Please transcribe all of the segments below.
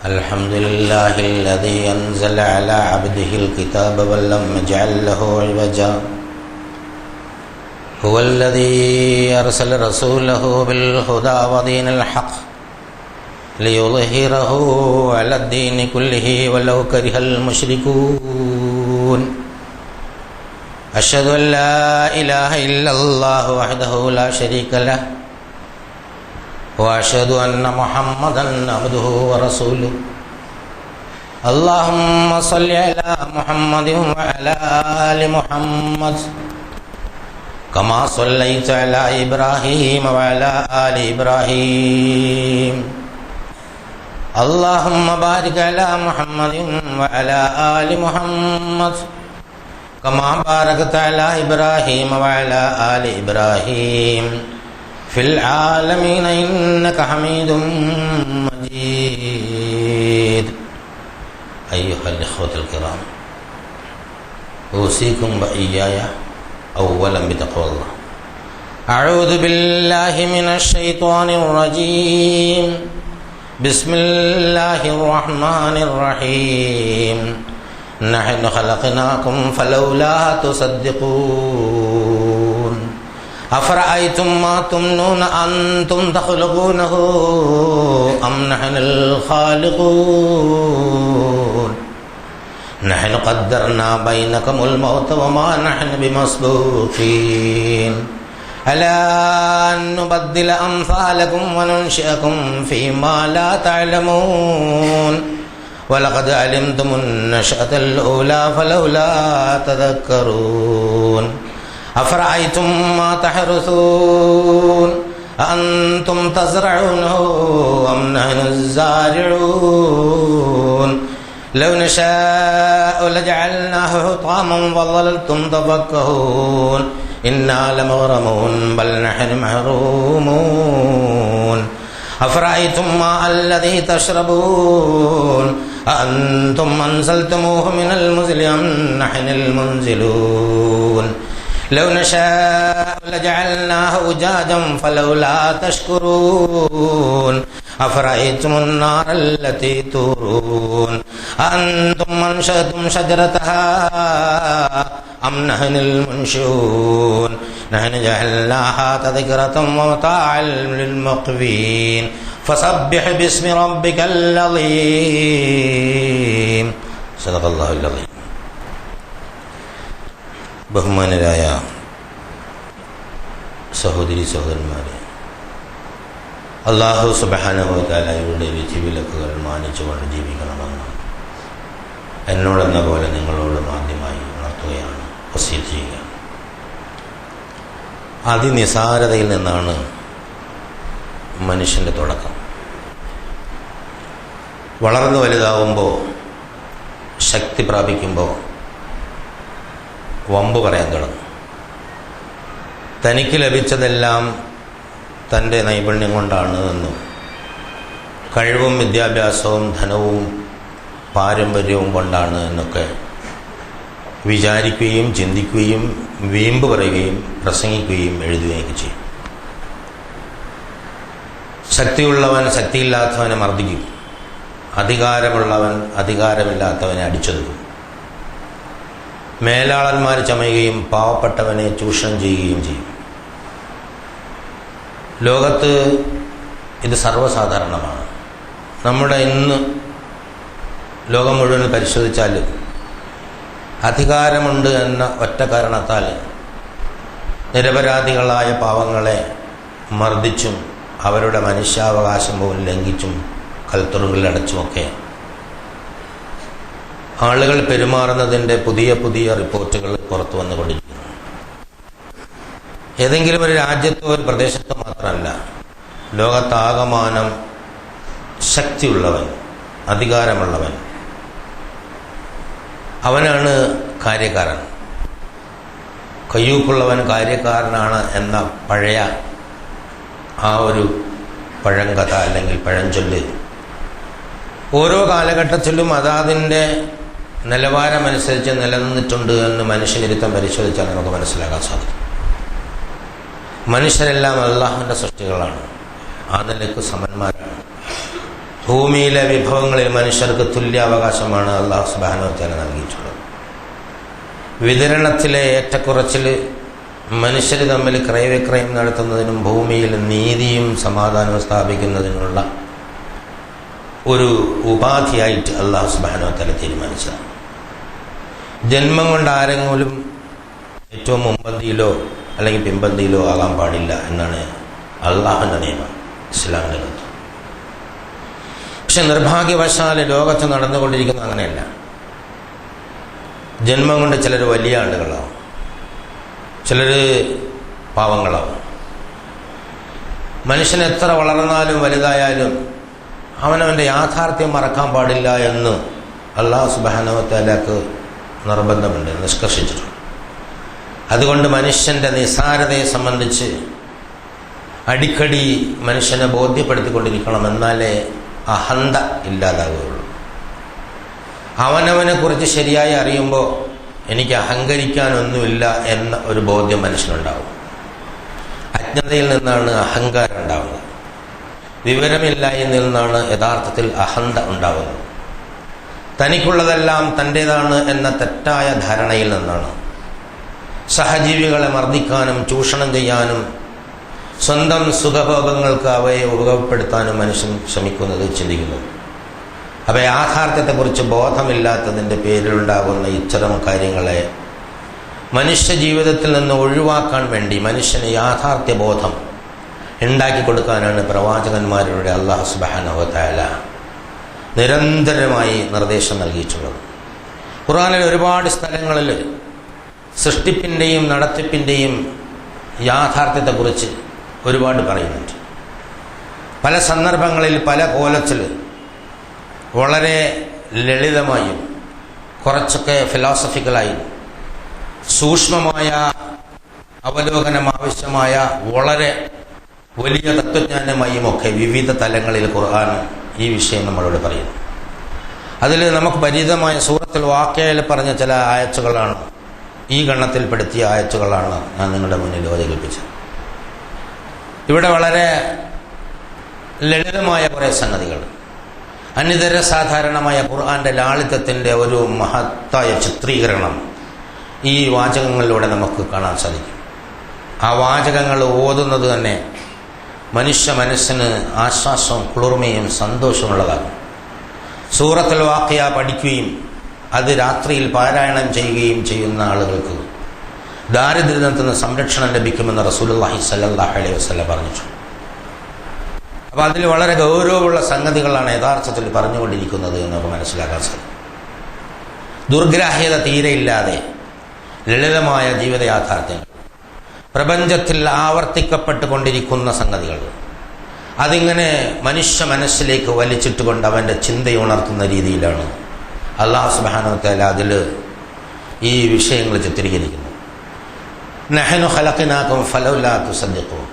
الحمد لله الذي أنزل على عبده الكتاب ولم يجعل له عوجا هو الذي أرسل رسوله بالهدى ودين الحق ليظهره على الدين كله ولو كره المشركون أشهد أن لا إله إلا الله وحده لا شريك له وأشهد أن محمدا عبده ورسوله اللهم صل على محمد وعلى آل محمد كما صليت على إبراهيم وعلى آل إبراهيم اللهم بارك على محمد وعلى آل محمد كما باركت على إبراهيم وعلى آل إبراهيم في العالمين إنك حميد مجيد أيها الإخوة الكرام أوصيكم وإياي أولا بتقوى الله أعوذ بالله من الشيطان الرجيم بسم الله الرحمن الرحيم نحن خلقناكم فلولا تصدقون أفرأيتم ما تمنون أنتم تخلقونه أم نحن الخالقون نحن قدرنا بينكم الموت وما نحن بمسبوقين ألا أن نبدل أمثالكم وننشئكم فيما لا تعلمون ولقد علمتم النشأة الأولى فلولا تذكرون أفرأيتم ما تحرثون أأنتم تزرعونه أم نحن الزارعون لو نشاء لجعلناه حطاما فظللتم تفكهون إنا لمغرمون بل نحن محرومون أفرأيتم الماء الذي تشربون أأنتم أنزلتموه من المزل أم نحن المنزلون لو نشاء لجعلناه أجاجا فلولا تشكرون أفرأيتم النار التي تورون أأنتم أنشأتم شجرتها أم نحن المنشئون نحن جعلناها تذكرة ومتاعا للمقوين فسبح باسم ربك العظيم صدق الله العظيم. ബഹുമാനരായ സഹോദരി സഹോദരന്മാരെ, അല്ലാഹു സുബ്ഹാനഹു വ തആലയുടെ വിധിവിലക്കുകൾ മാനിച്ചുകൊണ്ട് ജീവിക്കണമെന്ന് എന്നോടെന്ന പോലെ നിങ്ങളോടും ആദ്യമായി ഉണർത്തുകയാണ്, വസിയത്ത് ചെയ്യുക. അതിനിസാരതയിൽ നിന്നാണ് മനുഷ്യൻ്റെ തുടക്കം. വളർന്നു വലുതാവുമ്പോൾ, ശക്തി പ്രാപിക്കുമ്പോൾ വമ്പ് പറയാൻ തുടങ്ങും. തനിക്ക് ലഭിച്ചതെല്ലാം തൻ്റെ നൈപുണ്യം കൊണ്ടാണ് എന്നും കഴിവും വിദ്യാഭ്യാസവും ധനവും പാരമ്പര്യവും കൊണ്ടാണ് എന്നൊക്കെ വിചാരിക്കുകയും ചിന്തിക്കുകയും വീമ്പ് പറയുകയും പ്രസംഗിക്കുകയും എഴുതുകയും ചെയ്യും. ശക്തിയുള്ളവൻ ശക്തിയില്ലാത്തവനെ മർദ്ദിക്കും, അധികാരമുള്ളവൻ അധികാരമില്ലാത്തവനെ അടിച്ചൊതുക്കും. മേലാളന്മാർ ചമയുകയും പാവപ്പെട്ടവനെ ചൂഷണം ചെയ്യുകയും ചെയ്യും. ലോകത്ത് ഇത് സർവ്വസാധാരണമാണ്. നമ്മുടെ ഇന്ന് ലോകം മുഴുവൻ പരിശോധിച്ചാൽ അധികാരമുണ്ട് എന്ന ഒറ്റ കാരണത്താൽ നിരപരാധികളായ പാവങ്ങളെ മർദ്ദിച്ചും അവരുടെ മനുഷ്യാവകാശം പോലും ലംഘിച്ചും കൽത്തുറുകളിലടച്ചുമൊക്കെ ആളുകൾ പെരുമാറുന്നതിൻ്റെ പുതിയ പുതിയ റിപ്പോർട്ടുകൾ പുറത്തു വന്നുകൊണ്ടിരിക്കുന്നു. ഏതെങ്കിലും ഒരു രാജ്യത്തോ ഒരു പ്രദേശത്തോ മാത്രമല്ല, ലോകത്താകമാനം ശക്തിയുള്ളവൻ, അധികാരമുള്ളവൻ, അവനാണ് കാര്യക്കാരൻ. കയ്യൂക്കുള്ളവൻ കാര്യക്കാരനാണ് എന്ന പഴയ ആ ഒരു പഴങ്കഥ അല്ലെങ്കിൽ പഴഞ്ചൊല്ല് ഓരോ കാലഘട്ടത്തിലും അതാതിൻ്റെ നിലവാരമനുസരിച്ച് നിലനിന്നിട്ടുണ്ട് എന്ന് മനുഷ്യനിരുത്തം പരിശോധിച്ചാൽ നമുക്ക് മനസ്സിലാക്കാൻ സാധിക്കും. മനുഷ്യരെല്ലാം അല്ലാഹുവിൻ്റെ സൃഷ്ടികളാണ്, ആ നിലയ്ക്ക് സമന്മാരാണ്. ഭൂമിയിലെ വിഭവങ്ങളിൽ മനുഷ്യർക്ക് തുല്യാവകാശമാണ് അല്ലാഹു സുബ്ഹാനഹു വ തആല നൽകിയിട്ടുള്ളത്. വിതരണത്തിലെ ഏറ്റക്കുറച്ചിൽ, മനുഷ്യർ തമ്മിൽ ക്രയവിക്രയം നടത്തുന്നതിനും ഭൂമിയിൽ നീതിയും സമാധാനവും സ്ഥാപിക്കുന്നതിനുള്ള ഒരു ഉപാധിയായിട്ട് അല്ലാഹു സുബ്ഹാനഹു വ തആല തീരുമാനിച്ചതാണ്. ജന്മം കൊണ്ട് ആരെങ്കിലും ഏറ്റവും മുമ്പന്തിയിലോ അല്ലെങ്കിൽ പിമ്പന്തിയിലോ ആകാൻ പാടില്ല എന്നാണ് അള്ളാഹുവിൻ്റെ നിയമം, ഇസ്ലാമിൻ്റെ തത്വം. പക്ഷെ നിർഭാഗ്യവശാൽ ലോകത്ത് നടന്നുകൊണ്ടിരിക്കുന്നത് അങ്ങനെയല്ല. ജന്മം കൊണ്ട് ചിലർ വലിയ ആളുകളാവും, ചിലർ പാവങ്ങളാവും. മനുഷ്യൻ എത്ര വളർന്നാലും വലുതായാലും അവനവൻ്റെ യാഥാർത്ഥ്യം മറക്കാൻ പാടില്ല എന്ന് അല്ലാഹു സുബ്ഹാനഹു വ തആലക്ക് നിർബന്ധമുണ്ട്, നിഷ്കർഷിച്ചിട്ടുണ്ട്. അതുകൊണ്ട് മനുഷ്യൻ്റെ നിസ്സാരതയെ സംബന്ധിച്ച് അടിക്കടി മനുഷ്യനെ ബോധ്യപ്പെടുത്തിക്കൊണ്ടിരിക്കണം, എന്നാലേ അഹന്ത ഇല്ലാതാവുകയുള്ളൂ. അവനവനെ കുറിച്ച് ശരിയായി അറിയുമ്പോൾ എനിക്ക് അഹങ്കരിക്കാനൊന്നുമില്ല എന്ന ഒരു ബോധ്യം മനുഷ്യനുണ്ടാവും. അജ്ഞതയിൽ നിന്നാണ് അഹങ്കാരം ഉണ്ടാവുന്നത്. വിവരമില്ലായ്മയിൽ നിന്നാണ് യഥാർത്ഥത്തിൽ അഹന്ത ഉണ്ടാവുന്നത്. തനിക്കുള്ളതെല്ലാം തൻ്റേതാണ് എന്ന തെറ്റായ ധാരണയിൽ നിന്നാണ് സഹജീവികളെ മർദ്ദിക്കാനും ചൂഷണം ചെയ്യാനും സ്വന്തം സുഖഭോഗങ്ങൾക്ക് അവയെ ഉപയോഗപ്പെടുത്താനും മനുഷ്യൻ ശ്രമിക്കുന്നത്, ചിന്തിക്കുന്നത്. അപ്പോൾ യാഥാർത്ഥ്യത്തെക്കുറിച്ച് ബോധമില്ലാത്തതിൻ്റെ പേരിലുണ്ടാകുന്ന ഇത്തരം കാര്യങ്ങളെ മനുഷ്യ ജീവിതത്തിൽ നിന്ന് ഒഴിവാക്കാൻ വേണ്ടി മനുഷ്യന് യാഥാർത്ഥ്യ ബോധം ഉണ്ടാക്കി കൊടുക്കാനാണ് പ്രവാചകന്മാരുടെ അല്ലാഹു സുബ്ഹാനഹു വ തആല നിരന്തരമായി നിർദ്ദേശം നൽകിയിട്ടുള്ളത്. ഖുർആനിൽ ഒരുപാട് സ്ഥലങ്ങളിൽ സൃഷ്ടിപ്പിൻ്റെയും നടത്തിപ്പിൻ്റെയും യാഥാർത്ഥ്യത്തെക്കുറിച്ച് ഒരുപാട് പറയുന്നുണ്ട്. പല സന്ദർഭങ്ങളിൽ പല കോലത്തിൽ വളരെ ലളിതമായും കുറച്ചൊക്കെ ഫിലോസഫിക്കലായും സൂക്ഷ്മമായ അവലോകനം ആവശ്യമായ വളരെ വലിയ തത്വജ്ഞാനമായും ഒക്കെ വിവിധ തലങ്ങളിൽ ഖുർആൻ ഈ വിഷയം നമ്മളോട് പറയുന്നു. അതിൽ നമുക്ക് പരിചിതമായ സൂറത്തുൽ വാഖിയയിൽ പറഞ്ഞ ചില ആയത്തുകളാണ്, ഈ ഗണത്തിൽപ്പെടുത്തിയ ആയത്തുകളാണ് ഞാൻ നിങ്ങളുടെ മുന്നിൽ അവതരിപ്പിച്ചത്. ഇവിടെ വളരെ ലളിതമായ കുറേ സംഗതികൾ, അനിതര സാധാരണമായ ഖുർആന്റെ ലാളിത്യത്തിൻ്റെ ഒരു മഹത്തായ ചിത്രീകരണം ഈ വാചകങ്ങളിലൂടെ നമുക്ക് കാണാൻ സാധിക്കും. ആ വാചകങ്ങൾ ഓതുന്നത് തന്നെ മനുഷ്യ മനസ്സിന് ആശ്വാസവും കുളിർമയും സന്തോഷമുള്ളതാകും. സൂറത്തുൽ വാഖിയ പഠിക്കുകയും അത് രാത്രിയിൽ പാരായണം ചെയ്യുകയും ചെയ്യുന്ന ആളുകൾക്ക് ദാരിദ്ര്യത്തിൽ നിന്ന് സംരക്ഷണം ലഭിക്കുമെന്ന് റസൂലുള്ളാഹി സ്വല്ലല്ലാഹു അലൈഹി വസല്ലം പറഞ്ഞിട്ടുണ്ട്. അപ്പോൾ അതിൽ വളരെ ഗൗരവമുള്ള സംഗതികളാണ് യഥാർത്ഥത്തിൽ പറഞ്ഞുകൊണ്ടിരിക്കുന്നത് എന്ന് നമുക്ക് മനസ്സിലാക്കാൻ സാധിക്കും. ദുർഗ്രാഹ്യത തീരെയില്ലാതെ ലളിതമായ ജീവിത യാഥാർത്ഥ്യങ്ങൾ, പ്രപഞ്ചത്തിൽ ആവർത്തിക്കപ്പെട്ടുകൊണ്ടിരിക്കുന്ന സംഗതികൾ, അതിങ്ങനെ മനുഷ്യ മനസ്സിലേക്ക് വലിച്ചിട്ടുകൊണ്ട് അവൻ്റെ ചിന്തയുണർത്തുന്ന രീതിയിലാണ് അല്ലാഹു സുബ്ഹാനഹു വ തആല അതിൽ ഈ വിഷയങ്ങൾ ചിത്രീകരിക്കുന്നു. നഹ്നു ഖലഖനാകും ഫലൗലാ തുസദ്ദിഖൂൻ,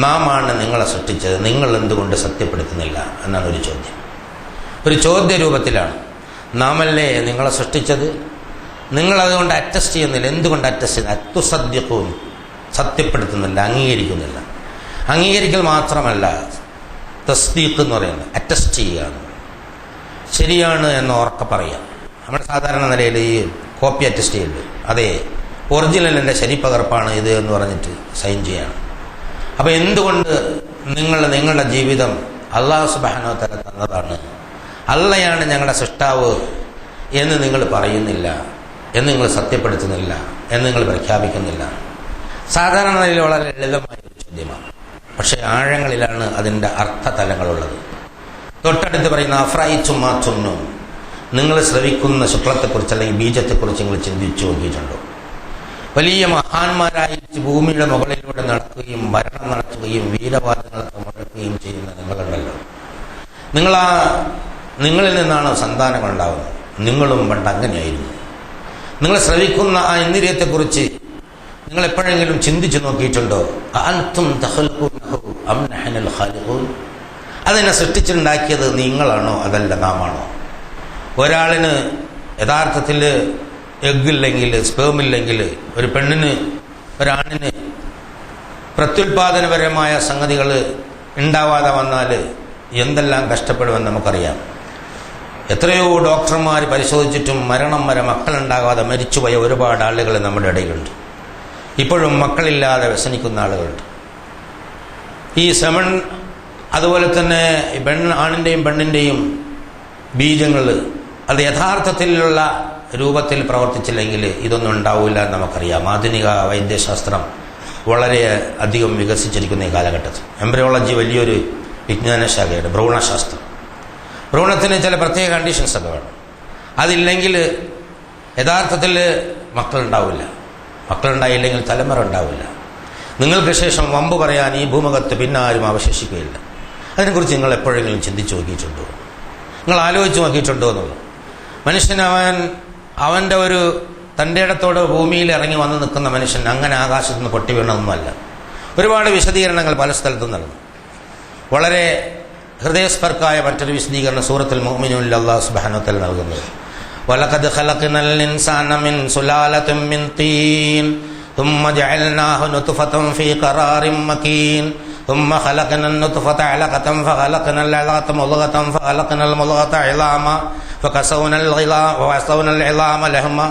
നാമാണ് നിങ്ങളെ സൃഷ്ടിച്ചത്, നിങ്ങൾ എന്തുകൊണ്ട് സത്യപ്പെടുത്തുന്നില്ല എന്നാണ് ഒരു ചോദ്യം. ഒരു ചോദ്യ രൂപത്തിലാണ്. നാമല്ലേ നിങ്ങളെ സൃഷ്ടിച്ചത്, നിങ്ങളതുകൊണ്ട് അറ്റസ്റ്റ് ചെയ്യുന്നില്ല, എന്തുകൊണ്ട് അറ്റസ്റ്റ് ചെയ്യുന്നില്ല? തുസദ്ദിഖൂൻ, സത്യപ്പെടുത്തുന്നില്ല, അംഗീകരിക്കുന്നില്ല. അംഗീകരിക്കൽ മാത്രമല്ല, തസ്ദീഖ് എന്ന് പറയുന്നത് അറ്റസ്റ്റ് ചെയ്യുകയാണ്, ശരിയാണ് എന്ന് ഉറക്കെ പറയുക. നമ്മുടെ സാധാരണ നിലയിൽ ഈ കോപ്പി അറ്റസ്റ്റ് ചെയ്യല്, അതെ ഒറിജിനലിൻ്റെ ശരിപ്പകർപ്പാണ് ഇത് എന്ന് പറഞ്ഞിട്ട് സൈൻ ചെയ്യാണ്. അപ്പോൾ എന്തുകൊണ്ട് നിങ്ങളുടെ ജീവിതം അല്ലാഹു സുബ്ഹാനഹു വ തആല തന്നതാണ്, അള്ളയാണ് ഞങ്ങളുടെ സൃഷ്ടാവ് എന്ന് നിങ്ങൾ പറയുന്നില്ല, എന്ന് നിങ്ങൾ സത്യപ്പെടുത്തുന്നില്ല, എന്ന് നിങ്ങൾ പ്രഖ്യാപിക്കുന്നില്ല? സാധാരണ നിലയിൽ വളരെ ലളിതമായ ഒരു ചോദ്യമാണ്, പക്ഷേ ആഴങ്ങളിലാണ് അതിൻ്റെ അർത്ഥതലങ്ങളുള്ളത്. തൊട്ടടുത്ത് പറയുന്ന അഫ്രൈതും മാ തുംനൂൻ, നിങ്ങൾ ശ്രവിക്കുന്ന ശുക്ലത്തെക്കുറിച്ച് അല്ലെങ്കിൽ ബീജത്തെക്കുറിച്ച് നിങ്ങൾ ചിന്തിച്ചു നോക്കിയിട്ടുണ്ടോ? വലിയ മഹാന്മാരായിട്ട് ഭൂമിയുടെ മുകളിലൂടെ നടക്കുകയും ഭരണം നടത്തുകയും വീരവാദങ്ങളൊക്കെ മുഴക്കുകയും ചെയ്യുന്ന നിങ്ങളുണ്ടല്ലോ, നിങ്ങളിൽ നിന്നാണ് സന്താനങ്ങൾ ഉണ്ടാകുന്നത്. നിങ്ങളും പണ്ട് അങ്ങനെയായിരുന്നു. നിങ്ങൾ ശ്രവിക്കുന്ന ആ ഇന്ദ്രിയത്തെക്കുറിച്ച് നിങ്ങൾ എപ്പോഴെങ്കിലും ചിന്തിച്ചു നോക്കിയിട്ടുണ്ടോ? അൻതും തഖ്ലുഖൂനഹു അം നഹ്നുൽ ഖാലിഖൂൻ? അതിനെ സൃഷ്ടിച്ചുണ്ടാക്കിയത് നിങ്ങളാണോ അതല്ല നാമാണോ? ഒരാളിന് യഥാർത്ഥത്തിൽ എഗ്ഗില്ലെങ്കിൽ, സ്പേമില്ലെങ്കിൽ, ഒരു പെണ്ണിന് ഒരാണിന് പ്രത്യുൽപാദനപരമായ സംഗതികൾ ഉണ്ടാവാതെ വന്നാൽ എന്തെല്ലാം കഷ്ടപ്പെടുമെന്ന് നമുക്കറിയാം. എത്രയോ ഡോക്ടർമാർ പരിശോധിച്ചിട്ടും മരണം വരെ മക്കളുണ്ടാകാതെ മരിച്ചുപോയ ഒരുപാട് ആളുകൾ നമ്മുടെ ഇടയിലുണ്ട്. ഇപ്പോഴും മക്കളില്ലാതെ വ്യസനിക്കുന്ന ആളുകളുണ്ട്. ഈ സെമൺ, അതുപോലെ തന്നെ ആണിൻ്റെയും പെണ്ണിൻ്റെയും ബീജങ്ങൾ അത് യഥാർത്ഥത്തിലുള്ള രൂപത്തിൽ പ്രവർത്തിച്ചില്ലെങ്കിൽ ഇതൊന്നും ഉണ്ടാവില്ല എന്ന് നമുക്കറിയാം. ആധുനിക വൈദ്യശാസ്ത്രം വളരെ അധികം വികസിച്ചിരിക്കുന്ന ഈ കാലഘട്ടത്തിൽ എംബ്രിയോളജി വലിയൊരു വിജ്ഞാനശാഖയാണ്. ഭ്രൂണശാസ്ത്രം, ഭ്രൂണത്തിന് ചില പ്രത്യേക കണ്ടീഷൻസൊക്കെ വേണം. അതില്ലെങ്കിൽ യഥാർത്ഥത്തിൽ മക്കളുണ്ടാവില്ല. മക്കളുണ്ടായില്ലെങ്കിൽ തലമുറ ഉണ്ടാവില്ല. നിങ്ങൾക്ക് ശേഷം വമ്പ് പറയാൻ ഈ ഭൂമുഖത്ത് പിന്നെ ആരും അവശേഷിക്കുകയില്ല. അതിനെക്കുറിച്ച് നിങ്ങൾ എപ്പോഴെങ്കിലും ചിന്തിച്ചു നോക്കിയിട്ടുണ്ടോ? നിങ്ങൾ ആലോചിച്ച് നോക്കിയിട്ടുണ്ടോ എന്നുള്ളത്? മനുഷ്യൻ അവൻ്റെ ഒരു തൻ്റെ ഇടത്തോട് ഭൂമിയിൽ ഇറങ്ങി വന്ന് നിൽക്കുന്ന മനുഷ്യൻ അങ്ങനെ ആകാശത്ത് നിന്ന് പൊട്ടി വീണതൊന്നുമല്ല. ഒരുപാട് വിശദീകരണങ്ങൾ പല സ്ഥലത്തും നൽകുന്നു. വളരെ ഹൃദയസ്പർക്കായ മറ്റൊരു വിശദീകരണം സൂറത്തുൽ മുഅ്മിനൂനിൽ അല്ലാഹു സുബ്ഹാനഹു വ തആല നൽകുന്നത്, വലഖദ് ഖലഖ്നൽ ഇൻസാന മിൻ സുലാലത്തിൻ മിൻ തീൻ ثم جعلناه نطفة في قرار مكين ثم خلقنا النطفة علقة فخلقنا العلقة مضغة فخلقنا المضغة عظاما فكسونا العظام لحما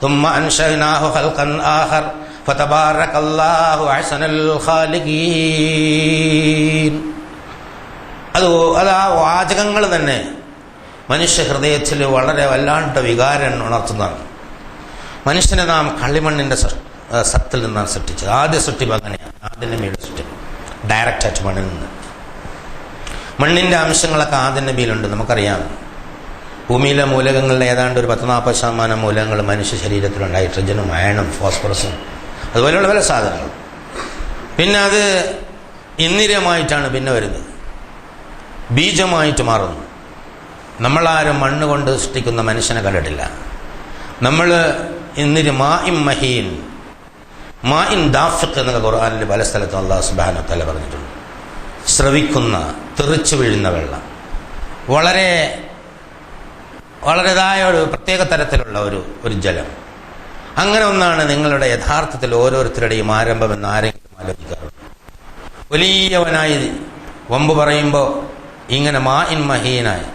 ثم أنشأناه خلقا آخر فتبارك الله أحسن الخالقين. അത് ആ വാചകങ്ങൾ തന്നെ മനുഷ്യ ഹൃദയത്തിൽ വളരെ വല്ലാണ്ട് വികാരം ഉണർത്തുന്നതാണ്. മനുഷ്യനെ നാം കളിമണ്ണിൻ്റെ സത്തിൽ നിന്നാണ് സൃഷ്ടിച്ചത്. ആദ്യ സൃഷ്ടിപ്പ് അങ്ങനെയാണ്. ആദ്യ നബിയുടെ സൃഷ്ടിപ്പ് ഡയറക്റ്റായിട്ട് മണ്ണിൽ നിന്ന്. മണ്ണിൻ്റെ അംശങ്ങളൊക്കെ ആദ്യ നബിയിലുണ്ട്. നമുക്കറിയാം, ഭൂമിയിലെ മൂലകങ്ങളുടെ ഏതാണ്ട് ഒരു 40-40% മൂലകങ്ങൾ മനുഷ്യ ശരീരത്തിലുണ്ട്. ഹൈഡ്രജനും അയണും ഫോസ്ഫറസും അതുപോലെയുള്ള പല സാധനങ്ങളും. പിന്നെ അത് ഇന്ദ്രിയമായിട്ടാണ് പിന്നെ വരുന്നത്, ബീജമായിട്ട് മാറുന്നു. നമ്മളാരും മണ്ണ് കൊണ്ട് സൃഷ്ടിക്കുന്ന മനുഷ്യനെ കണ്ടിട്ടില്ല. നമ്മൾ മാഇൻ മഹീൻ, മാഇൻ ദാഫിഖ് എന്നൊക്കെ ഖുർആനിൽ പല സ്ഥലത്തും അല്ലാഹു സുബ്ഹാനഹു വ തആല പറഞ്ഞിട്ടുണ്ട്. സ്രവിക്കുന്ന, തെറിച്ചു വീഴുന്ന വെള്ളം, വളരെതായ ഒരു പ്രത്യേക തരത്തിലുള്ള ഒരു ജലം. അങ്ങനെ ഒന്നാണ് നിങ്ങളുടെ യഥാർത്ഥത്തിൽ ഓരോരുത്തരുടെയും ആരംഭമെന്ന് ആരെങ്കിലും ആലോചിക്കാറുണ്ട്? വലിയവനായി വമ്പ് പറയുമ്പോൾ ഇങ്ങനെ മാഇൻ മഹീനായി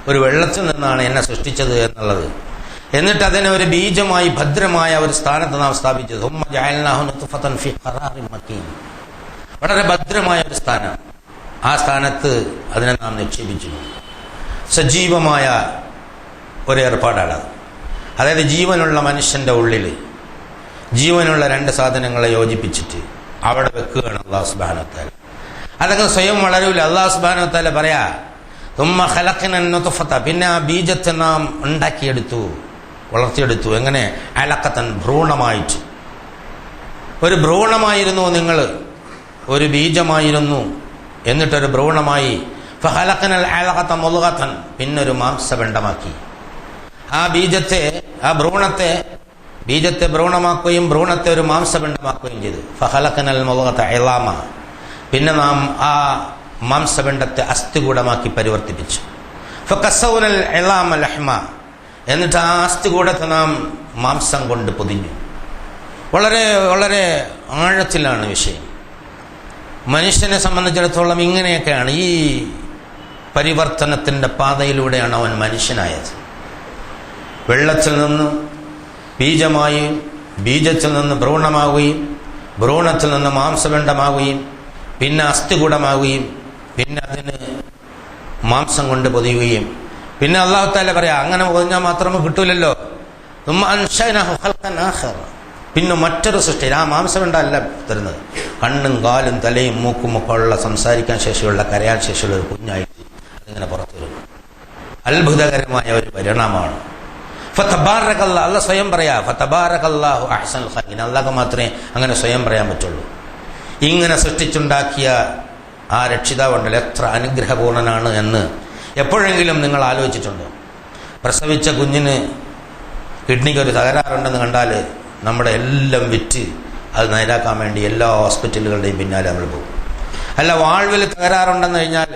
ഒരു വെള്ളത്തിൽ നിന്നാണ് എന്നെ സൃഷ്ടിച്ചത് എന്നുള്ളത്, എന്നിട്ട് അതിനെ ഒരു ബീജമായി ഭദ്രമായ ഒരു സ്ഥാനത്ത് നാം സ്ഥാപിച്ചത്. വളരെ ഭദ്രമായ ഒരു സ്ഥാനം, ആ സ്ഥാനത്ത് അതിനെ നാം നിക്ഷേപിച്ചു. സജീവമായ ഒരേർപ്പാടാണ്. അതായത് ജീവനുള്ള മനുഷ്യൻ്റെ ഉള്ളിൽ ജീവനുള്ള രണ്ട് സാധനങ്ങളെ യോജിപ്പിച്ചിട്ട് അവിടെ വെക്കുകയാണ് അല്ലാഹു സുബ്ഹാനഹു വ തആല. അതൊക്കെ സ്വയം വളരൂല. അല്ലാഹു സുബ്ഹാനഹു വ തആല പറയാ, തുമ്മ ഖലഖ്നൻ നുത്ഫത, പിന്നെ ആ ബീജത്തെ നാം ഉണ്ടാക്കിയെടുത്തു, വളർത്തിയെടുത്തു. എങ്ങനെ? അലഖത്തൻ, ഭ്രൂണമായിട്ട്. ഒരു ഭ്രൂണമായിരുന്നു നിങ്ങൾ, ഒരു ബീജമായിരുന്നു, എന്നിട്ടൊരു ഭ്രൂണമായി. ഫഖലഖ്നൽ അലഖത മുദ്ഗതൻ, പിന്നൊരു മാംസപിണ്ഡമാക്കി. ആ ബീജത്തെ ഭ്രൂണമാക്കുകയും ഭ്രൂണത്തെ ഒരു മാംസപിണ്ഡമാക്കുകയും ചെയ്തു. ഫഖലഖ്നൽ മുദ്ഗത ഇളാമ, പിന്നെ നാം ആ മാംസപിണ്ഡത്തെ അസ്ഥികൂടമാക്കി പരിവർത്തിപ്പിച്ചു. ഫകസൗനൽ ഇളാമ ലഹ്മ, എന്നിട്ട് ആ അസ്ഥികൂടത്തെ നാം മാംസം കൊണ്ട് പൊതിഞ്ഞു. വളരെ വളരെ ആഴത്തിലാണ് വിഷയം. മനുഷ്യനെ സംബന്ധിച്ചിടത്തോളം ഇങ്ങനെയൊക്കെയാണ്. ഈ പരിവർത്തനത്തിൻ്റെ പാതയിലൂടെയാണ് അവൻ മനുഷ്യനായത്. വെള്ളത്തിൽ നിന്ന് ബീജമായും, ബീജത്തിൽ നിന്ന് ഭ്രൂണമാവുകയും, ഭ്രൂണത്തിൽ നിന്ന് മാംസപിണ്ഡമാവുകയും, പിന്നെ അസ്ഥികൂടമാവുകയും, പിന്നെ അതിന് മാംസം കൊണ്ട് പൊതിയുകയും. പിന്നെ അല്ലാഹു തആല പറയാം, അങ്ങനെ പൊതിഞ്ഞാൽ മാത്രമേ കിട്ടൂലല്ലോ, പിന്നെ മറ്റൊരു സൃഷ്ടി. ആ മാംസപിണ്ഡമല്ല തരുന്നത്, കണ്ണും കാലും തലയും മൂക്കും ഒക്കെ ഉള്ള, സംസാരിക്കാൻ ശേഷിയുള്ള, കരയാൻ ശേഷിയുള്ള ഒരു കുഞ്ഞായിട്ട് അതിങ്ങനെ പുറത്തു വരുന്നു. അത്ഭുതകരമായ ഒരു പരിണാമമാണ്. ഫതബാറകല്ലാഹ്, അല്ലാഹ് സ്വയം പറയാ, ഫതബാറകല്ലാഹു അഹ്സനുൽ ഖാലിഖീൻ. അല്ലാഹ് മാത്രമേ അങ്ങനെ സ്വയം പറയാൻ പറ്റുള്ളൂ. ഇങ്ങനെ സൃഷ്ടിച്ചുണ്ടാക്കിയ ആ രക്ഷിതാവുണ്ടല്ലോ എത്ര അനുഗ്രഹപൂർണനാണ് എന്ന് എപ്പോഴെങ്കിലും നിങ്ങൾ ആലോചിച്ചിട്ടുണ്ടോ? പ്രസവിച്ച കുഞ്ഞിന് കിഡ്നിക്ക് ഒരു തകരാറുണ്ടെന്ന് കണ്ടാൽ നമ്മുടെ എല്ലാം വിറ്റ് അത് നേരാക്കാൻ വേണ്ടി എല്ലാ ഹോസ്പിറ്റലുകളുടെയും പിന്നാലെ നമ്മൾ പോകും. അല്ല, വാൾവിൽ തകരാറുണ്ടെന്ന് കഴിഞ്ഞാൽ,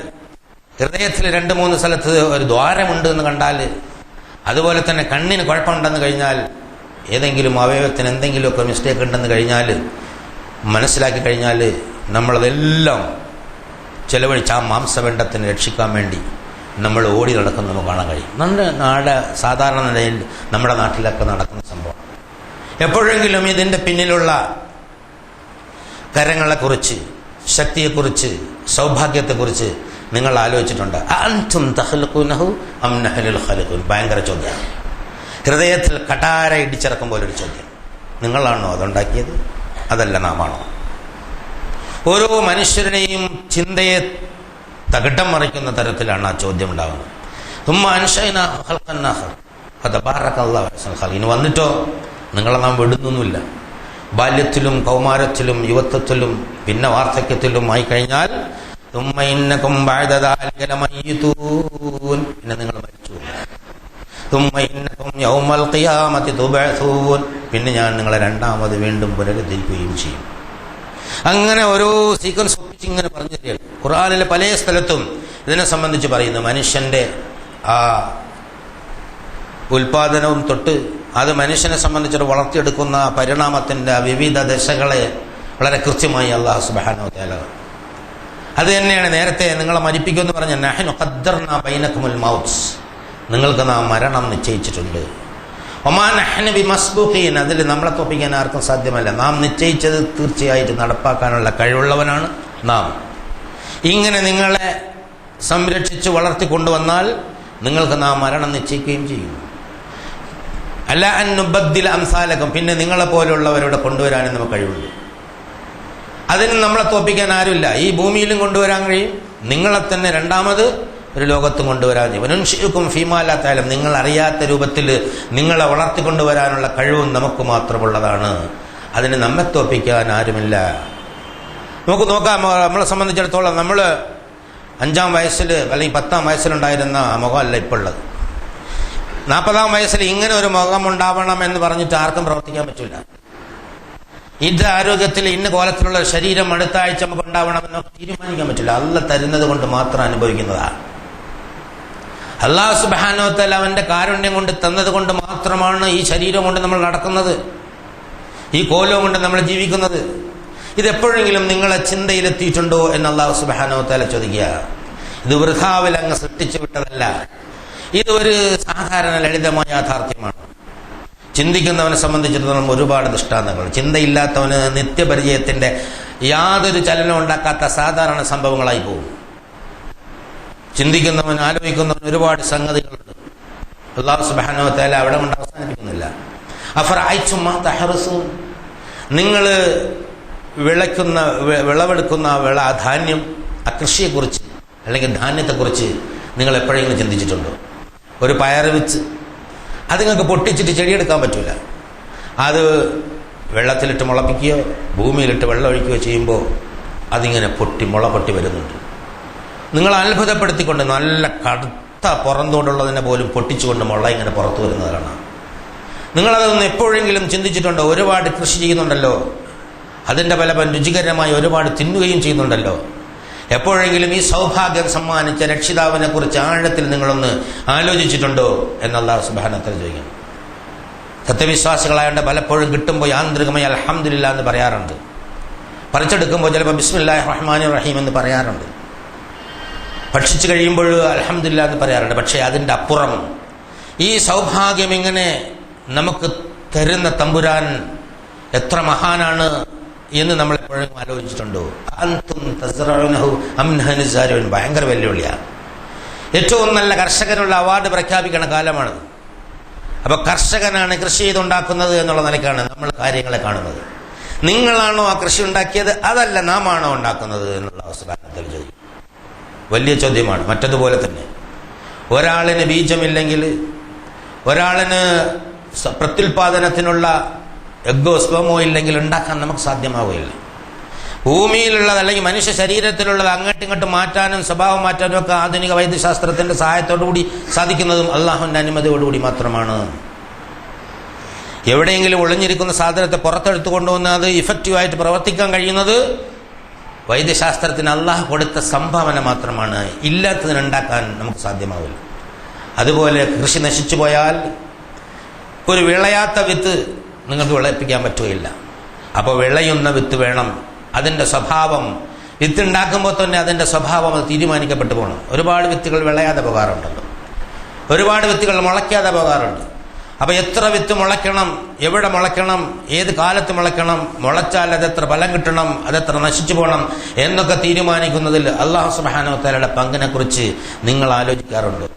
ഹൃദയത്തിൽ 2-3 സ്ഥലത്ത് ഒരു ദ്വാരമുണ്ട് എന്ന് കണ്ടാൽ, അതുപോലെ തന്നെ കണ്ണിന് കുഴപ്പമുണ്ടെന്ന് കഴിഞ്ഞാൽ, ഏതെങ്കിലും അവയവത്തിന് എന്തെങ്കിലുമൊക്കെ മിസ്റ്റേക്ക് ഉണ്ടെന്ന് കഴിഞ്ഞാൽ, മനസ്സിലാക്കി കഴിഞ്ഞാൽ നമ്മളതെല്ലാം ചെലവഴിച്ച് ആ മാംസപിണ്ഡത്തിനെ രക്ഷിക്കാൻ വേണ്ടി നമ്മൾ ഓടി നടക്കുന്ന നമുക്ക് കാണാൻ കഴിയും. നമ്മുടെ സാധാരണ നിലയിൽ നമ്മുടെ നാട്ടിലൊക്കെ നടക്കുന്ന സംഭവം. എപ്പോഴെങ്കിലും ഇതിൻ്റെ പിന്നിലുള്ള കരങ്ങളെക്കുറിച്ച്, ശക്തിയെക്കുറിച്ച്, സൗഭാഗ്യത്തെക്കുറിച്ച് നിങ്ങൾ ആലോചിച്ചിട്ടുണ്ട്? അൻതും തഖ്ലുഖൂനഹു അം നഹ്നുൽ ഖാലിഖൂൻ? ഭയങ്കര ചോദ്യമാണ്. ഹൃദയത്തിൽ കടാര ഇടിച്ചിറക്കും പോലൊരു ചോദ്യം. നിങ്ങളാണോ അതുണ്ടാക്കിയത്? അതല്ല നാമാണോ? ഓരോ മനുഷ്യരുടെയും ചിന്തയെ തകിടം മറിക്കുന്ന തരത്തിലാണ് ആ ചോദ്യം ഉണ്ടാകുന്നത്. ഇനി വന്നിട്ടോ നിങ്ങളെ നാം വിടുന്നൊന്നുമില്ല. ബാല്യത്തിലും കൗമാരത്തിലും യുവത്വത്തിലും പിന്നെ വാർദ്ധക്യത്തിലും ആയി കഴിഞ്ഞാൽ പിന്നെ നിങ്ങൾ മരിച്ചു. പിന്നെ ഞാൻ നിങ്ങളെ രണ്ടാമത് വീണ്ടും പുനരുദ്ധരിക്കുകയും ചെയ്യും. അങ്ങനെ ഓരോ സീക്വൻസ് ഒപ്പിച്ച് ഇങ്ങനെ പറഞ്ഞു തരികയാണ്. ഖുർആനിലെ പല സ്ഥലത്തും ഇതിനെ സംബന്ധിച്ച് പറയുന്നു. മനുഷ്യന്റെ ആ ഉൽപാദനവും തൊട്ട് അത് മനുഷ്യനെ സംബന്ധിച്ചിട്ട് വളർത്തിയെടുക്കുന്ന പരിണാമത്തിന്റെ വിവിധ ദശകളെ വളരെ കൃത്യമായി അല്ലാഹു സുബ്ഹാനഹു വ തആല അത് തന്നെയാണ് നേരത്തെ നിങ്ങളെ മരിപ്പിക്കുമെന്ന് പറഞ്ഞ നഹ്നു ഖദ്ദർനാ ബൈനകുമുൽ മൗത്ത്, നിങ്ങൾക്ക് നാം മരണം നിശ്ചയിച്ചിട്ടുണ്ട്. ഒമാ നഹ്നു ബിമസ്ബൂഖീൻ, അതിൽ നമ്മളെ തോപ്പിക്കാൻ ആർക്കും സാധ്യമല്ല. നാം നിശ്ചയിച്ചത് തീർച്ചയായിട്ടും നടപ്പാക്കാനുള്ള കഴിവുള്ളവനാണ് നാം. ഇങ്ങനെ നിങ്ങളെ സംരക്ഷിച്ച് വളർത്തിക്കൊണ്ടുവന്നാൽ നിങ്ങൾക്ക് നാം മരണം നിശ്ചയിക്കുകയും ചെയ്യും. അല്ല അൻ നുബദ്ദില അംസാലക്കും, പിന്നെ നിങ്ങളെ പോലുള്ളവരോട് കൊണ്ടുവരാനും നമുക്ക് കഴിവുണ്ട്. അതിന് നമ്മളെ തോപ്പിക്കാൻ ആരുമില്ല. ഈ ഭൂമിയിലും കൊണ്ടുവരാൻ കഴിയും, നിങ്ങളെ തന്നെ രണ്ടാമത് ഒരു ലോകത്തും കൊണ്ടുവരാൻ കഴിയും. വനുൻശിഉക്കും ഫീമാ ലാ തഅലം, നിങ്ങൾ അറിയാത്ത രൂപത്തിൽ നിങ്ങളെ വളർത്തിക്കൊണ്ടുവരാനുള്ള കഴിവും നമുക്ക് മാത്രമുള്ളതാണ്. അതിന് നമ്മെ തോപ്പിക്കാൻ ആരുമില്ല. നമുക്ക് നോക്കാം, നമ്മളെ സംബന്ധിച്ചിടത്തോളം നമ്മൾ 5-ാം വയസ്സിൽ അല്ലെങ്കിൽ 10-ാം വയസ്സിലുണ്ടായിരുന്ന മുഖമല്ല ഇപ്പോൾ ഉള്ളത്. 40-ാം വയസ്സിൽ ഇങ്ങനെ ഒരു മുഖം ഉണ്ടാവണം എന്ന് പറഞ്ഞിട്ട് ആർക്കും പ്രവർത്തിക്കാൻ പറ്റില്ല. ഇത് ആരോഗ്യത്തിൽ ഇന്ന കോലത്തിലുള്ള ശരീരം അടുത്ത ആഴ്ച നമുക്ക് ഉണ്ടാവണമെന്ന് തീരുമാനിക്കാൻ പറ്റില്ല. അല്ലാഹ് തരുന്നത് കൊണ്ട് മാത്രം അനുഭവിക്കുന്നതാണ്. അല്ലാഹു സുബ്ഹാനഹു വ തആല അവന്റെ കാരുണ്യം കൊണ്ട് തന്നത് കൊണ്ട് മാത്രമാണ് ഈ ശരീരം കൊണ്ട് നമ്മൾ നടക്കുന്നത്, ഈ കോലം കൊണ്ട് നമ്മൾ ജീവിക്കുന്നത്. ഇതെപ്പോഴെങ്കിലും നിങ്ങളെ ചിന്തയിലെത്തിയിട്ടുണ്ടോ എന്ന് അല്ലാഹു സുബ്ഹാനഹു വ തആല ചോദിക്കുക. ഇത് വൃഥാവിൽ അങ്ങ് സൃഷ്ടിച്ചു വിട്ടതല്ല. ഇതൊരു സാധാരണ ലളിതമായ യാഥാർത്ഥ്യമാണ്. ചിന്തിക്കുന്നവനെ സംബന്ധിച്ചിടത്തോളം ഒരുപാട് ദൃഷ്ടാന്തങ്ങൾ. ചിന്തയില്ലാത്തവന് നിത്യപരിചയത്തിന്റെ യാതൊരു ചലനം ഉണ്ടാക്കാത്ത സാധാരണ സംഭവങ്ങളായി പോകും. ചിന്തിക്കുന്നവൻ, ആലോചിക്കുന്നവൻ ഒരുപാട് സംഗതികളുണ്ട്. അല്ലാഹു സുബ്ഹാനഹു വ തആല അവിടെ കൊണ്ട് അവസാനിപ്പിക്കുന്നില്ല. അഫറഅയ്തും മാ തഹ്റുസൂൻ, നിങ്ങൾ വിളവെടുക്കുന്ന ധാന്യം, ആ കൃഷിയെക്കുറിച്ച് അല്ലെങ്കിൽ ധാന്യത്തെക്കുറിച്ച് നിങ്ങൾ എപ്പോഴെങ്കിലും ചിന്തിച്ചിട്ടുണ്ടോ? ഒരു പയർ വെച്ച് അത് നിങ്ങൾക്ക് പൊട്ടിച്ചിട്ട് ചെടിയെടുക്കാൻ പറ്റില്ല. അത് വെള്ളത്തിലിട്ട് മുളപ്പിക്കുകയോ ഭൂമിയിലിട്ട് വെള്ളം ഒഴിക്കുകയോ ചെയ്യുമ്പോൾ അതിങ്ങനെ മുള പൊട്ടി വരുന്നുണ്ട്. നിങ്ങൾ അത്ഭുതപ്പെടുത്തിക്കൊണ്ട് നല്ല കടുത്ത പുറന്തോടുള്ളതിനെ പോലും പൊട്ടിച്ചുകൊണ്ട് മുള ഇങ്ങനെ പുറത്തു വരുന്നത് കാണാം. നിങ്ങളതൊന്ന് എപ്പോഴെങ്കിലും ചിന്തിച്ചിട്ടുണ്ടോ? ഒരുപാട് കൃഷി ചെയ്യുന്നുണ്ടല്ലോ, അതിൻ്റെ ഫലം രുചികരമായി ഒരുപാട് തിന്നുകയും ചെയ്യുന്നുണ്ടല്ലോ. എപ്പോഴെങ്കിലും ഈ സൗഭാഗ്യം സമ്മാനിച്ച രക്ഷിതാവിനെ കുറിച്ച് ആഴത്തിൽ നിങ്ങളൊന്ന് ആലോചിച്ചിട്ടുണ്ടോ എന്ന് അല്ലാഹു സുബ്ഹാനഹു വ തആല ചോദിക്കുന്നു. സത്യവിശ്വാസികളായതുകൊണ്ട് പലപ്പോഴും കിട്ടുമ്പോൾ യാന്ത്രികമായി അൽഹംദുലില്ലാ എന്ന് പറയാറുണ്ട്. പറിച്ചെടുക്കുമ്പോൾ ചിലപ്പോൾ ബിസ്മില്ലാഹിർ റഹ്മാനിർ റഹീം എന്ന് പറയാറുണ്ട്. ഭക്ഷിച്ചു കഴിയുമ്പോൾ അൽഹംദുലില്ലാ എന്ന് പറയാറുണ്ട്. പക്ഷേ അതിൻ്റെ അപ്പുറം ഈ സൗഭാഗ്യം ഇങ്ങനെ നമുക്ക് തരുന്ന തമ്പുരാൻ എത്ര മഹാനാണ് എന്ന് നമ്മൾ എപ്പോഴും ആലോചിച്ചിട്ടുണ്ടോ? അൻതും തസ്റഊനഹു അം നഹ്നു സാരിഊൻ, ഭയങ്കര വെല്ലുവിളിയാണ്. ഏറ്റവും നല്ല കർഷകനുള്ള അവാർഡ് പ്രഖ്യാപിക്കുന്ന കാലമാണ്. അപ്പൊ കർഷകനാണ് കൃഷി ചെയ്തുണ്ടാക്കുന്നത് എന്നുള്ള നിലയ്ക്കാണ് നമ്മൾ കാര്യങ്ങളെ കാണുന്നത്. നിങ്ങളാണോ ആ കൃഷി ഉണ്ടാക്കിയത്, അതല്ല നാം ആണോ ഉണ്ടാക്കുന്നത് എന്നുള്ള അവസരത്തിൽ ചോദിക്കും. വലിയ ചോദ്യമാണ്. മറ്റതുപോലെ തന്നെ ഒരാളിന് ബീജമില്ലെങ്കിൽ, ഒരാളിന് പ്രത്യുൽപാദനത്തിനുള്ള എഗ്ഗോ സ്പെർമോ ഇല്ലെങ്കിൽ ഉണ്ടാക്കാൻ നമുക്ക് സാധ്യമാവുകയില്ല. ഭൂമിയിലുള്ളത് അല്ലെങ്കിൽ മനുഷ്യ ശരീരത്തിലുള്ളത് അങ്ങോട്ടും ഇങ്ങോട്ടും മാറ്റാനും സ്വഭാവം മാറ്റാനും ഒക്കെ ആധുനിക വൈദ്യശാസ്ത്രത്തിന്റെ സഹായത്തോടുകൂടി സാധിക്കുന്നതും അള്ളാഹുവിന്റെ അനുമതിയോടുകൂടി മാത്രമാണ്. എവിടെയെങ്കിലും ഒളിഞ്ഞിരിക്കുന്ന സാധനത്തെ പുറത്തെടുത്തു കൊണ്ടുവന്ന് അത് ഇഫക്റ്റീവായിട്ട് പ്രവർത്തിക്കാൻ കഴിയുന്നത് വൈദ്യശാസ്ത്രത്തിന് അള്ളാഹ് കൊടുത്ത സംഭാവന മാത്രമാണ്. ഇല്ലാത്തതിനുണ്ടാക്കാൻ നമുക്ക് സാധ്യമാവില്ല. അതുപോലെ കൃഷി നശിച്ചു പോയാൽ ഒരു വിളയാത്ത വിത്ത് നിങ്ങൾക്ക് വിളയിപ്പിക്കാൻ പറ്റുകയില്ല. അപ്പോൾ വിളയുന്ന വിത്ത് വേണം. അതിൻ്റെ സ്വഭാവം, വിത്ത് ഉണ്ടാക്കുമ്പോൾ തന്നെ അതിൻ്റെ സ്വഭാവം അത് തീരുമാനിക്കപ്പെട്ടു പോകണം. ഒരുപാട് വിത്തുകൾ വിളയാതെ പോകാറുണ്ടല്ലോ, ഒരുപാട് വിത്തുകൾ മുളയ്ക്കാതെ പോകാറുണ്ട്. അപ്പോൾ എത്ര വിത്ത് മുളയ്ക്കണം, എവിടെ മുളയ്ക്കണം, ഏത് കാലത്ത് മുളയ്ക്കണം, മുളച്ചാൽ അതെത്ര ഫലം കിട്ടണം, അതെത്ര നശിച്ചു പോകണം എന്നൊക്കെ തീരുമാനിക്കുന്നതിൽ അല്ലാഹു സുബ്ഹാനഹു വ തആലയുടെ പങ്കിനെ കുറിച്ച് നിങ്ങൾ ആലോചിക്കാറുണ്ടോ?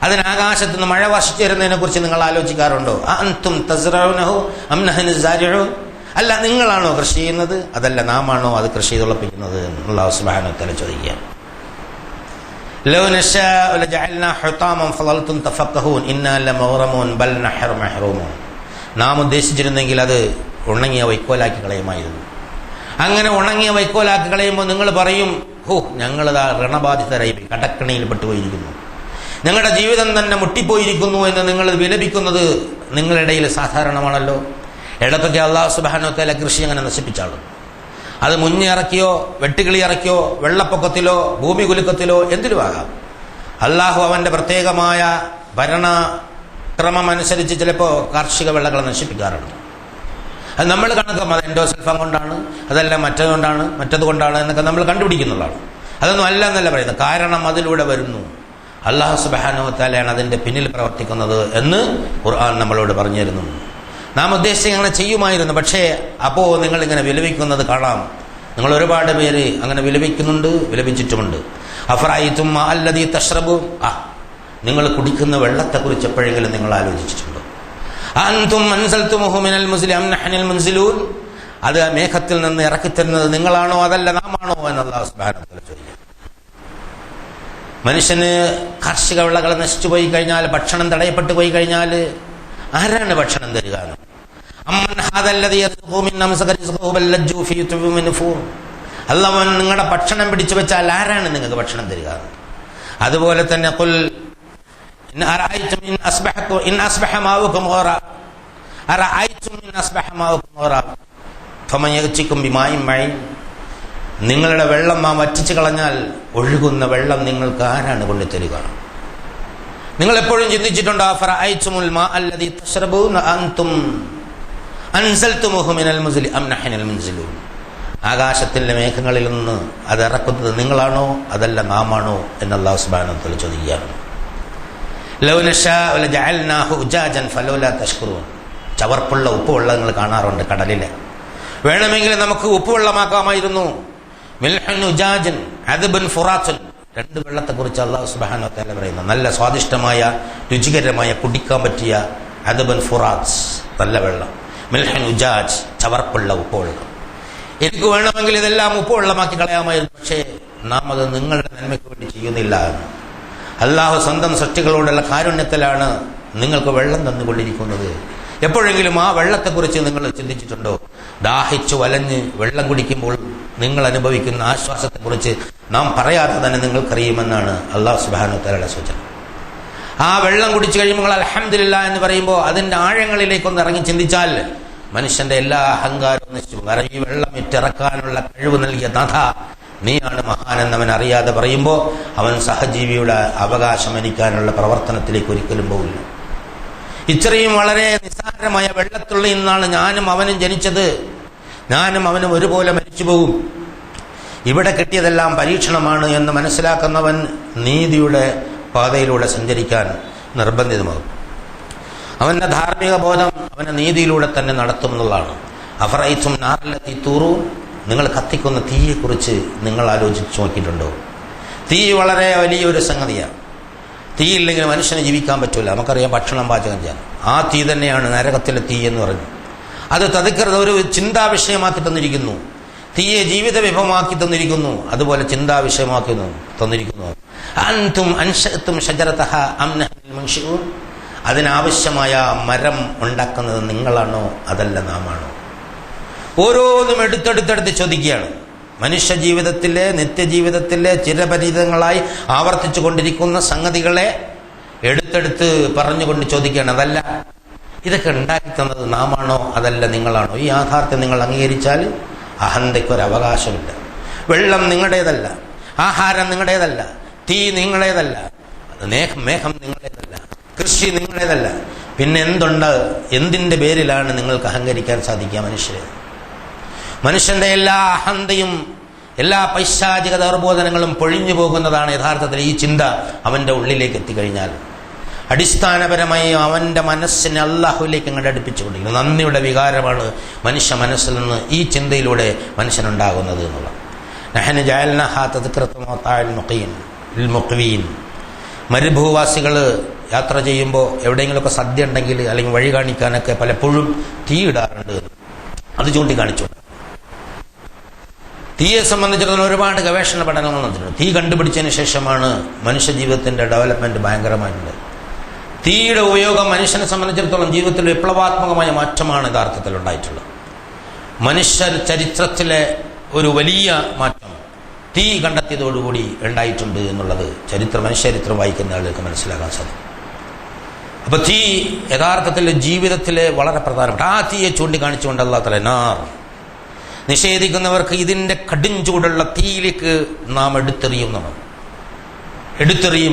അതിന് ആകാശത്ത് നിന്ന് മഴ വർഷിച്ചു തരുന്നതിനെ കുറിച്ച് നിങ്ങൾ ആലോചിക്കാറുണ്ടോ? അൻതും തസ്റഊനഹു അം നഹ്നു സാരിഊൻ? അല്ല, നിങ്ങളാണോ കൃഷി ചെയ്യുന്നത്, അതല്ല നാമാണോ അത് കൃഷി ചെയ്തുളപ്പിക്കുന്നത് എന്ന് അല്ലാഹു സുബ്ഹാനഹു വ തആല ചോദിക്കുക. ലൗ നശാഉ ലജഅൽനാ ഹുതാമൻ ഫളൽതും തഫഖഹൂൻ ഇന്നാ ലമഗ്റമൂൻ ബൽ നഹ്റു മഹ്റൂമൂൻ. നാം ഉദ്ദേശിച്ചിരുന്നെങ്കിൽ അത് ഉണങ്ങിയ വൈക്കോലാക്കി കളയുമായിരുന്നു. അങ്ങനെ ഉണങ്ങിയ വൈക്കോലാക്കി കളയുമ്പോൾ നിങ്ങൾ പറയും, ഞങ്ങളിതാ ഋണബാധിതരായി കടക്കണിയിൽ പെട്ടുപോയിരിക്കുന്നു, ഞങ്ങളുടെ ജീവിതം തന്നെ മുട്ടിപ്പോയിരിക്കുന്നു എന്ന് നിങ്ങൾ വിലപിക്കുന്നത് നിങ്ങളുടെ ഇടയിൽ സാധാരണമാണല്ലോ. ഇടത്തൊക്കെ അല്ലാഹു സുബ്ഹാനഹു വ തആല കൃഷി അങ്ങനെ നശിപ്പിച്ചാളും. അത് മുന്നിറക്കിയോ വെട്ടുകിളി ഇറക്കിയോ വെള്ളപ്പൊക്കത്തിലോ ഭൂമി കുലുക്കത്തിലോ എന്തിലുമാകാം. അള്ളാഹു അവന്റെ പ്രത്യേകമായ ഭരണക്രമം അനുസരിച്ച് ചിലപ്പോൾ കാർഷിക വിളകളെ നശിപ്പിക്കാറുണ്ട്. അത് നമ്മൾ കണക്കാം, അത് എൻഡോസൾഫാൻ കൊണ്ടാണ്, അതല്ല മറ്റത് കൊണ്ടാണ് എന്നൊക്കെ നമ്മൾ കണ്ടുപിടിക്കുന്നുള്ളതാണ്. അതൊന്നും അല്ല എന്നല്ല പറയുന്നത്. കാരണം അതിലൂടെ വരുന്നു. അല്ലാഹു സുബ്ഹാനഹു വ തആലയാണ് അതിന്റെ പിന്നിൽ പ്രവർത്തിക്കുന്നത് എന്ന് ഖുർആൻ നമ്മളോട് പറഞ്ഞു തരുന്നു. നാം ഉദ്ദേശിച്ച് അങ്ങനെ ചെയ്യുമായിരുന്നു. പക്ഷേ അപ്പോൾ നിങ്ങളിങ്ങനെ വിലപിക്കുന്നത് കാണാം. നിങ്ങൾ ഒരുപാട് പേര് അങ്ങനെ വിലപിച്ചിട്ടുമുണ്ട്. അഫറഅയ്തും മാ അല്ലദീ തശ്റബൂൻ, നിങ്ങൾ കുടിക്കുന്ന വെള്ളത്തെക്കുറിച്ച് എപ്പോഴെങ്കിലും നിങ്ങൾ ആലോചിച്ചിട്ടുണ്ടോ? അൻതും അൻസൽതുമുഹു മിനൽ മുസ്ലി അം നഹ്നുൽ മുൻസിലൂൻ, അത് മേഘത്തിൽ നിന്ന് ഇറക്കിത്തരുന്നത് നിങ്ങളാണോ അതല്ല നാമാണോ എന്ന് അല്ലാഹു സുബ്ഹാനഹു വ തആല ചോദിക്കുന്നു. മനുഷ്യന് കാർഷിക വിളകൾ നശിച്ചു പോയി കഴിഞ്ഞാൽ, ഭക്ഷണം തടയപ്പെട്ടു പോയി കഴിഞ്ഞാൽ ആരാണ് ഭക്ഷണം തരിക? അല്ലാഹു നിങ്ങളുടെ ഭക്ഷണം പിടിച്ചു വെച്ചാൽ ആരാണ് നിങ്ങൾക്ക് ഭക്ഷണം തരിക? അതുപോലെ തന്നെ നിങ്ങളുടെ വെള്ളം വറ്റിച്ചു കളഞ്ഞാൽ ഒഴുകുന്ന വെള്ളം നിങ്ങൾക്ക് ആരാണ് കൊണ്ടുതരിക? നിങ്ങൾ എപ്പോഴും ചിന്തിച്ചിട്ടുണ്ടോ? അഫറഅയ്തുമുൽ മാ അല്ലദീ തശ്റബൂന അൻതും അൻസൽതുമുഹു മിനൽ മുസ്ലി അം നഹ്നുൽ മുൻസിലൂൻ. ആകാശത്തിലെ മേഘങ്ങളിൽ നിന്ന് അത് ഇറക്കുന്നത് നിങ്ങളാണോ അതല്ല നാമാണോ എന്ന് അല്ലാഹു സുബ്ഹാനഹു വ തആല ചോദിക്കുകയാണ്. ലൗ നശാഉ ലജഅൽനാഹു ഉജാജൻ ഫലൗലാ തഷ്കുറൂൻ. ചവർപ്പുള്ള ഉപ്പുവെള്ളം നിങ്ങൾ കാണാറുണ്ട് കടലിലെ. വേണമെങ്കിൽ നമുക്ക് ഉപ്പുവെള്ളമാക്കാമായിരുന്നു. മിൽഹുൻ ഉജാജൻ അദ്ബുൻ ഫുറാത്തുൻ. രണ്ട് വെള്ളത്തെക്കുറിച്ച് അല്ലാഹു സുബ്ഹാനഹു വ തആല പറയുന്നു. നല്ല സ്വാദിഷ്ടമായ രുചികരമായ കുടിക്കാൻ പറ്റിയ അദ്ബുൻ ഫുറാത്ത്, നല്ല വെള്ളം. മിൽഹുൻ ഉജാജ്, ചവർപ്പുള്ള ഉപ്പുവെള്ളം. എനിക്ക് വേണമെങ്കിൽ ഇതെല്ലാം ഉപ്പുവെള്ളമാക്കി കളയാമായിരുന്നു. പക്ഷേ നാം അത് നിങ്ങളുടെ നന്മയ്ക്ക് വേണ്ടി ചെയ്യുന്നില്ല. അല്ലാഹു സ്വന്തം സൃഷ്ടികളോടുള്ള കാരുണ്യത്തിലാണ് നിങ്ങൾക്ക് വെള്ളം തന്നുകൊണ്ടിരിക്കുന്നത്. എപ്പോഴെങ്കിലും ആ വെള്ളത്തെക്കുറിച്ച് നിങ്ങൾ ചിന്തിച്ചിട്ടുണ്ടോ? ദാഹിച്ചു വലഞ്ഞ് വെള്ളം കുടിക്കുമ്പോൾ നിങ്ങൾ അനുഭവിക്കുന്ന ആശ്വാസത്തെക്കുറിച്ച് നാം പറയാതെ തന്നെ നിങ്ങൾക്കറിയുമെന്നാണ് അല്ലാഹു സുബ്ഹാനഹു വ തആലയുടെ സൂചന. ആ വെള്ളം കുടിച്ചു കഴിയുമ്പോൾ അൽഹംദുലില്ലാഹ് എന്ന് പറയുമ്പോൾ അതിന്റെ ആഴങ്ങളിലേക്കൊന്ന് ഇറങ്ങി ചിന്തിച്ചാൽ മനുഷ്യന്റെ എല്ലാ അഹങ്കാരവും നശിച്ചു. കാരണം ഈ വെള്ളം ഇട്ടിറക്കാനുള്ള കഴിവ് നൽകിയ നാഥ നീയാണ് മഹാൻ എന്നവൻ അറിയാതെ പറയുമ്പോൾ അവൻ സഹജീവിയുടെ അവകാശം എനിക്കാനുള്ള പ്രവർത്തനത്തിലേക്ക് ഒരിക്കലും പോകില്ല. ഇത്രയും വളരെ നിസ്സാരമായ വെള്ളത്തുള്ളിൽ നിന്നാണ് ഞാനും അവനും ജനിച്ചത്. ഞാനും അവനും ഒരുപോലെ മരിച്ചു പോകും. ഇവിടെ കിട്ടിയതെല്ലാം പരീക്ഷണമാണ് എന്ന് മനസ്സിലാക്കുന്നവൻ നീതിയുടെ പാതയിലൂടെ സഞ്ചരിക്കാൻ നിർബന്ധിതമാകും. അവന്റെ ധാർമ്മിക ബോധം അവനെ നീതിയിലൂടെ തന്നെ നടത്തുമെന്നുള്ളതാണ്. അഫറഅയ്തും നാറല്ലത്തി തൂറൂൻ, നിങ്ങൾ കത്തിക്കുന്ന തീയെക്കുറിച്ച് നിങ്ങൾ ആലോചിച്ച് നോക്കിയിട്ടുണ്ടോ? തീ വളരെ വലിയൊരു സംഗതിയാണ്. തീയില്ലെങ്കിൽ മനുഷ്യന് ജീവിക്കാൻ പറ്റില്ല. നമുക്കറിയാം, ഭക്ഷണം പാചകം ചെയ്യാൻ. ആ തീ തന്നെയാണ് നരകത്തിലെ തീ എന്ന് പറഞ്ഞു. അത് തദിക്കറുടെ ഒരു ചിന്താ വിഷയമാക്കി തന്നിരിക്കുന്നു. തീയെ ജീവിത വിഭവമാക്കി തന്നിരിക്കുന്നു. അതുപോലെ ചിന്താ വിഷയമാക്കി തന്നിരിക്കുന്നു. അൻതും അൻശഅതും ഷജറതഹ അം നഹ്നുൽ മുൻശിഊൻ, അതിനാവശ്യമായ മരം ഉണ്ടാക്കുന്നത് നിങ്ങളാണോ അതല്ല നാമാണോ? ഓരോന്നും എടുത്തെടുത്തെടുത്ത് ചോദിക്കുകയാണ്. മനുഷ്യ ജീവിതത്തിലെ നിത്യജീവിതത്തിലെ ചിരപരിചിതങ്ങളായി ആവർത്തിച്ചു കൊണ്ടിരിക്കുന്ന സംഗതികളെ എടുത്തെടുത്ത് പറഞ്ഞുകൊണ്ട് ചോദിക്കുകയാണ്. അതല്ല, ഇതൊക്കെ ഉണ്ടാക്കി തന്നത് നാമാണോ അതല്ല നിങ്ങളാണോ? ഈ യാഥാർത്ഥ്യം നിങ്ങൾ അംഗീകരിച്ചാൽ അഹന്തയ്ക്കൊരവകാശമില്ല. വെള്ളം നിങ്ങളുടേതല്ല, ആഹാരം നിങ്ങളുടേതല്ല, തീ നിങ്ങളുടേതല്ല, മേഘം നിങ്ങളുടേതല്ല, കൃഷി നിങ്ങളുടേതല്ല. പിന്നെ എന്തിൻ്റെ പേരിലാണ് നിങ്ങൾക്ക് അഹങ്കരിക്കാൻ സാധിക്കുക? മനുഷ്യന്റെ എല്ലാ അഹന്തയും എല്ലാ പൈശാചിക ദൗർബോധനങ്ങളും പൊഴിഞ്ഞു പോകുന്നതാണ് യഥാർത്ഥത്തിൽ ഈ ചിന്ത അവൻ്റെ ഉള്ളിലേക്ക് എത്തിക്കഴിഞ്ഞാൽ. അടിസ്ഥാനപരമായി അവൻ്റെ മനസ്സിനെ അല്ലാഹുവിലേക്ക് അങ്ങോട്ട് അടുപ്പിച്ചുകൊണ്ടിരിക്കുന്നു. നന്ദിയുടെ വികാരമാണ് മനുഷ്യ മനസ്സിൽ നിന്ന് ഈ ചിന്തയിലൂടെ മനുഷ്യനുണ്ടാകുന്നത് എന്നുള്ളത്. നഹ്നു ജഅൽനാഹാ തദ്കിറത്തുൻ വമതാഅൻ ലിൽ മുഖ്വീൻ. മരുഭൂവാസികൾ യാത്ര ചെയ്യുമ്പോൾ എവിടെയെങ്കിലുമൊക്കെ സദ്യ ഉണ്ടെങ്കിൽ അല്ലെങ്കിൽ വഴി കാണിക്കാനൊക്കെ പലപ്പോഴും തീ ഇടാറുണ്ട്. അത് ചൂണ്ടിക്കാണിച്ചു. തീയെ സംബന്ധിച്ചിടത്തോളം ഒരുപാട് ഗവേഷണ പഠനങ്ങൾ നടന്നിട്ടുണ്ട്. തീ കണ്ടുപിടിച്ചതിന് ശേഷമാണ് മനുഷ്യ ജീവിതത്തിൻ്റെ ഡെവലപ്മെൻറ്റ് ഭയങ്കരമായിട്ടുണ്ട്. തീയുടെ ഉപയോഗം മനുഷ്യനെ സംബന്ധിച്ചിടത്തോളം ജീവിതത്തിൽ വിപ്ലവാത്മകമായ മാറ്റമാണ് യഥാർത്ഥത്തിൽ ഉണ്ടായിട്ടുള്ളത്. മനുഷ്യ ചരിത്രത്തിലെ ഒരു വലിയ മാറ്റം തീ കണ്ടെത്തിയതോടുകൂടി ഉണ്ടായിട്ടുണ്ട് എന്നുള്ളത് മനുഷ്യചരിത്രം വായിക്കുന്ന ആളുകൾക്ക് മനസ്സിലാക്കാൻ സാധിക്കും. അപ്പോൾ തീ യഥാർത്ഥത്തിൽ ജീവിതത്തിലെ വളരെ പ്രധാനപ്പെട്ട ആ തീയെ ചൂണ്ടിക്കാണിച്ചുകൊണ്ട് അല്ലാഹു തആല നാർ, നിഷേധിക്കുന്നവർക്ക് ഇതിൻ്റെ കടുംചൂടുള്ള തീയിലേക്ക് നാം എടുത്തെറിയും എന്ന്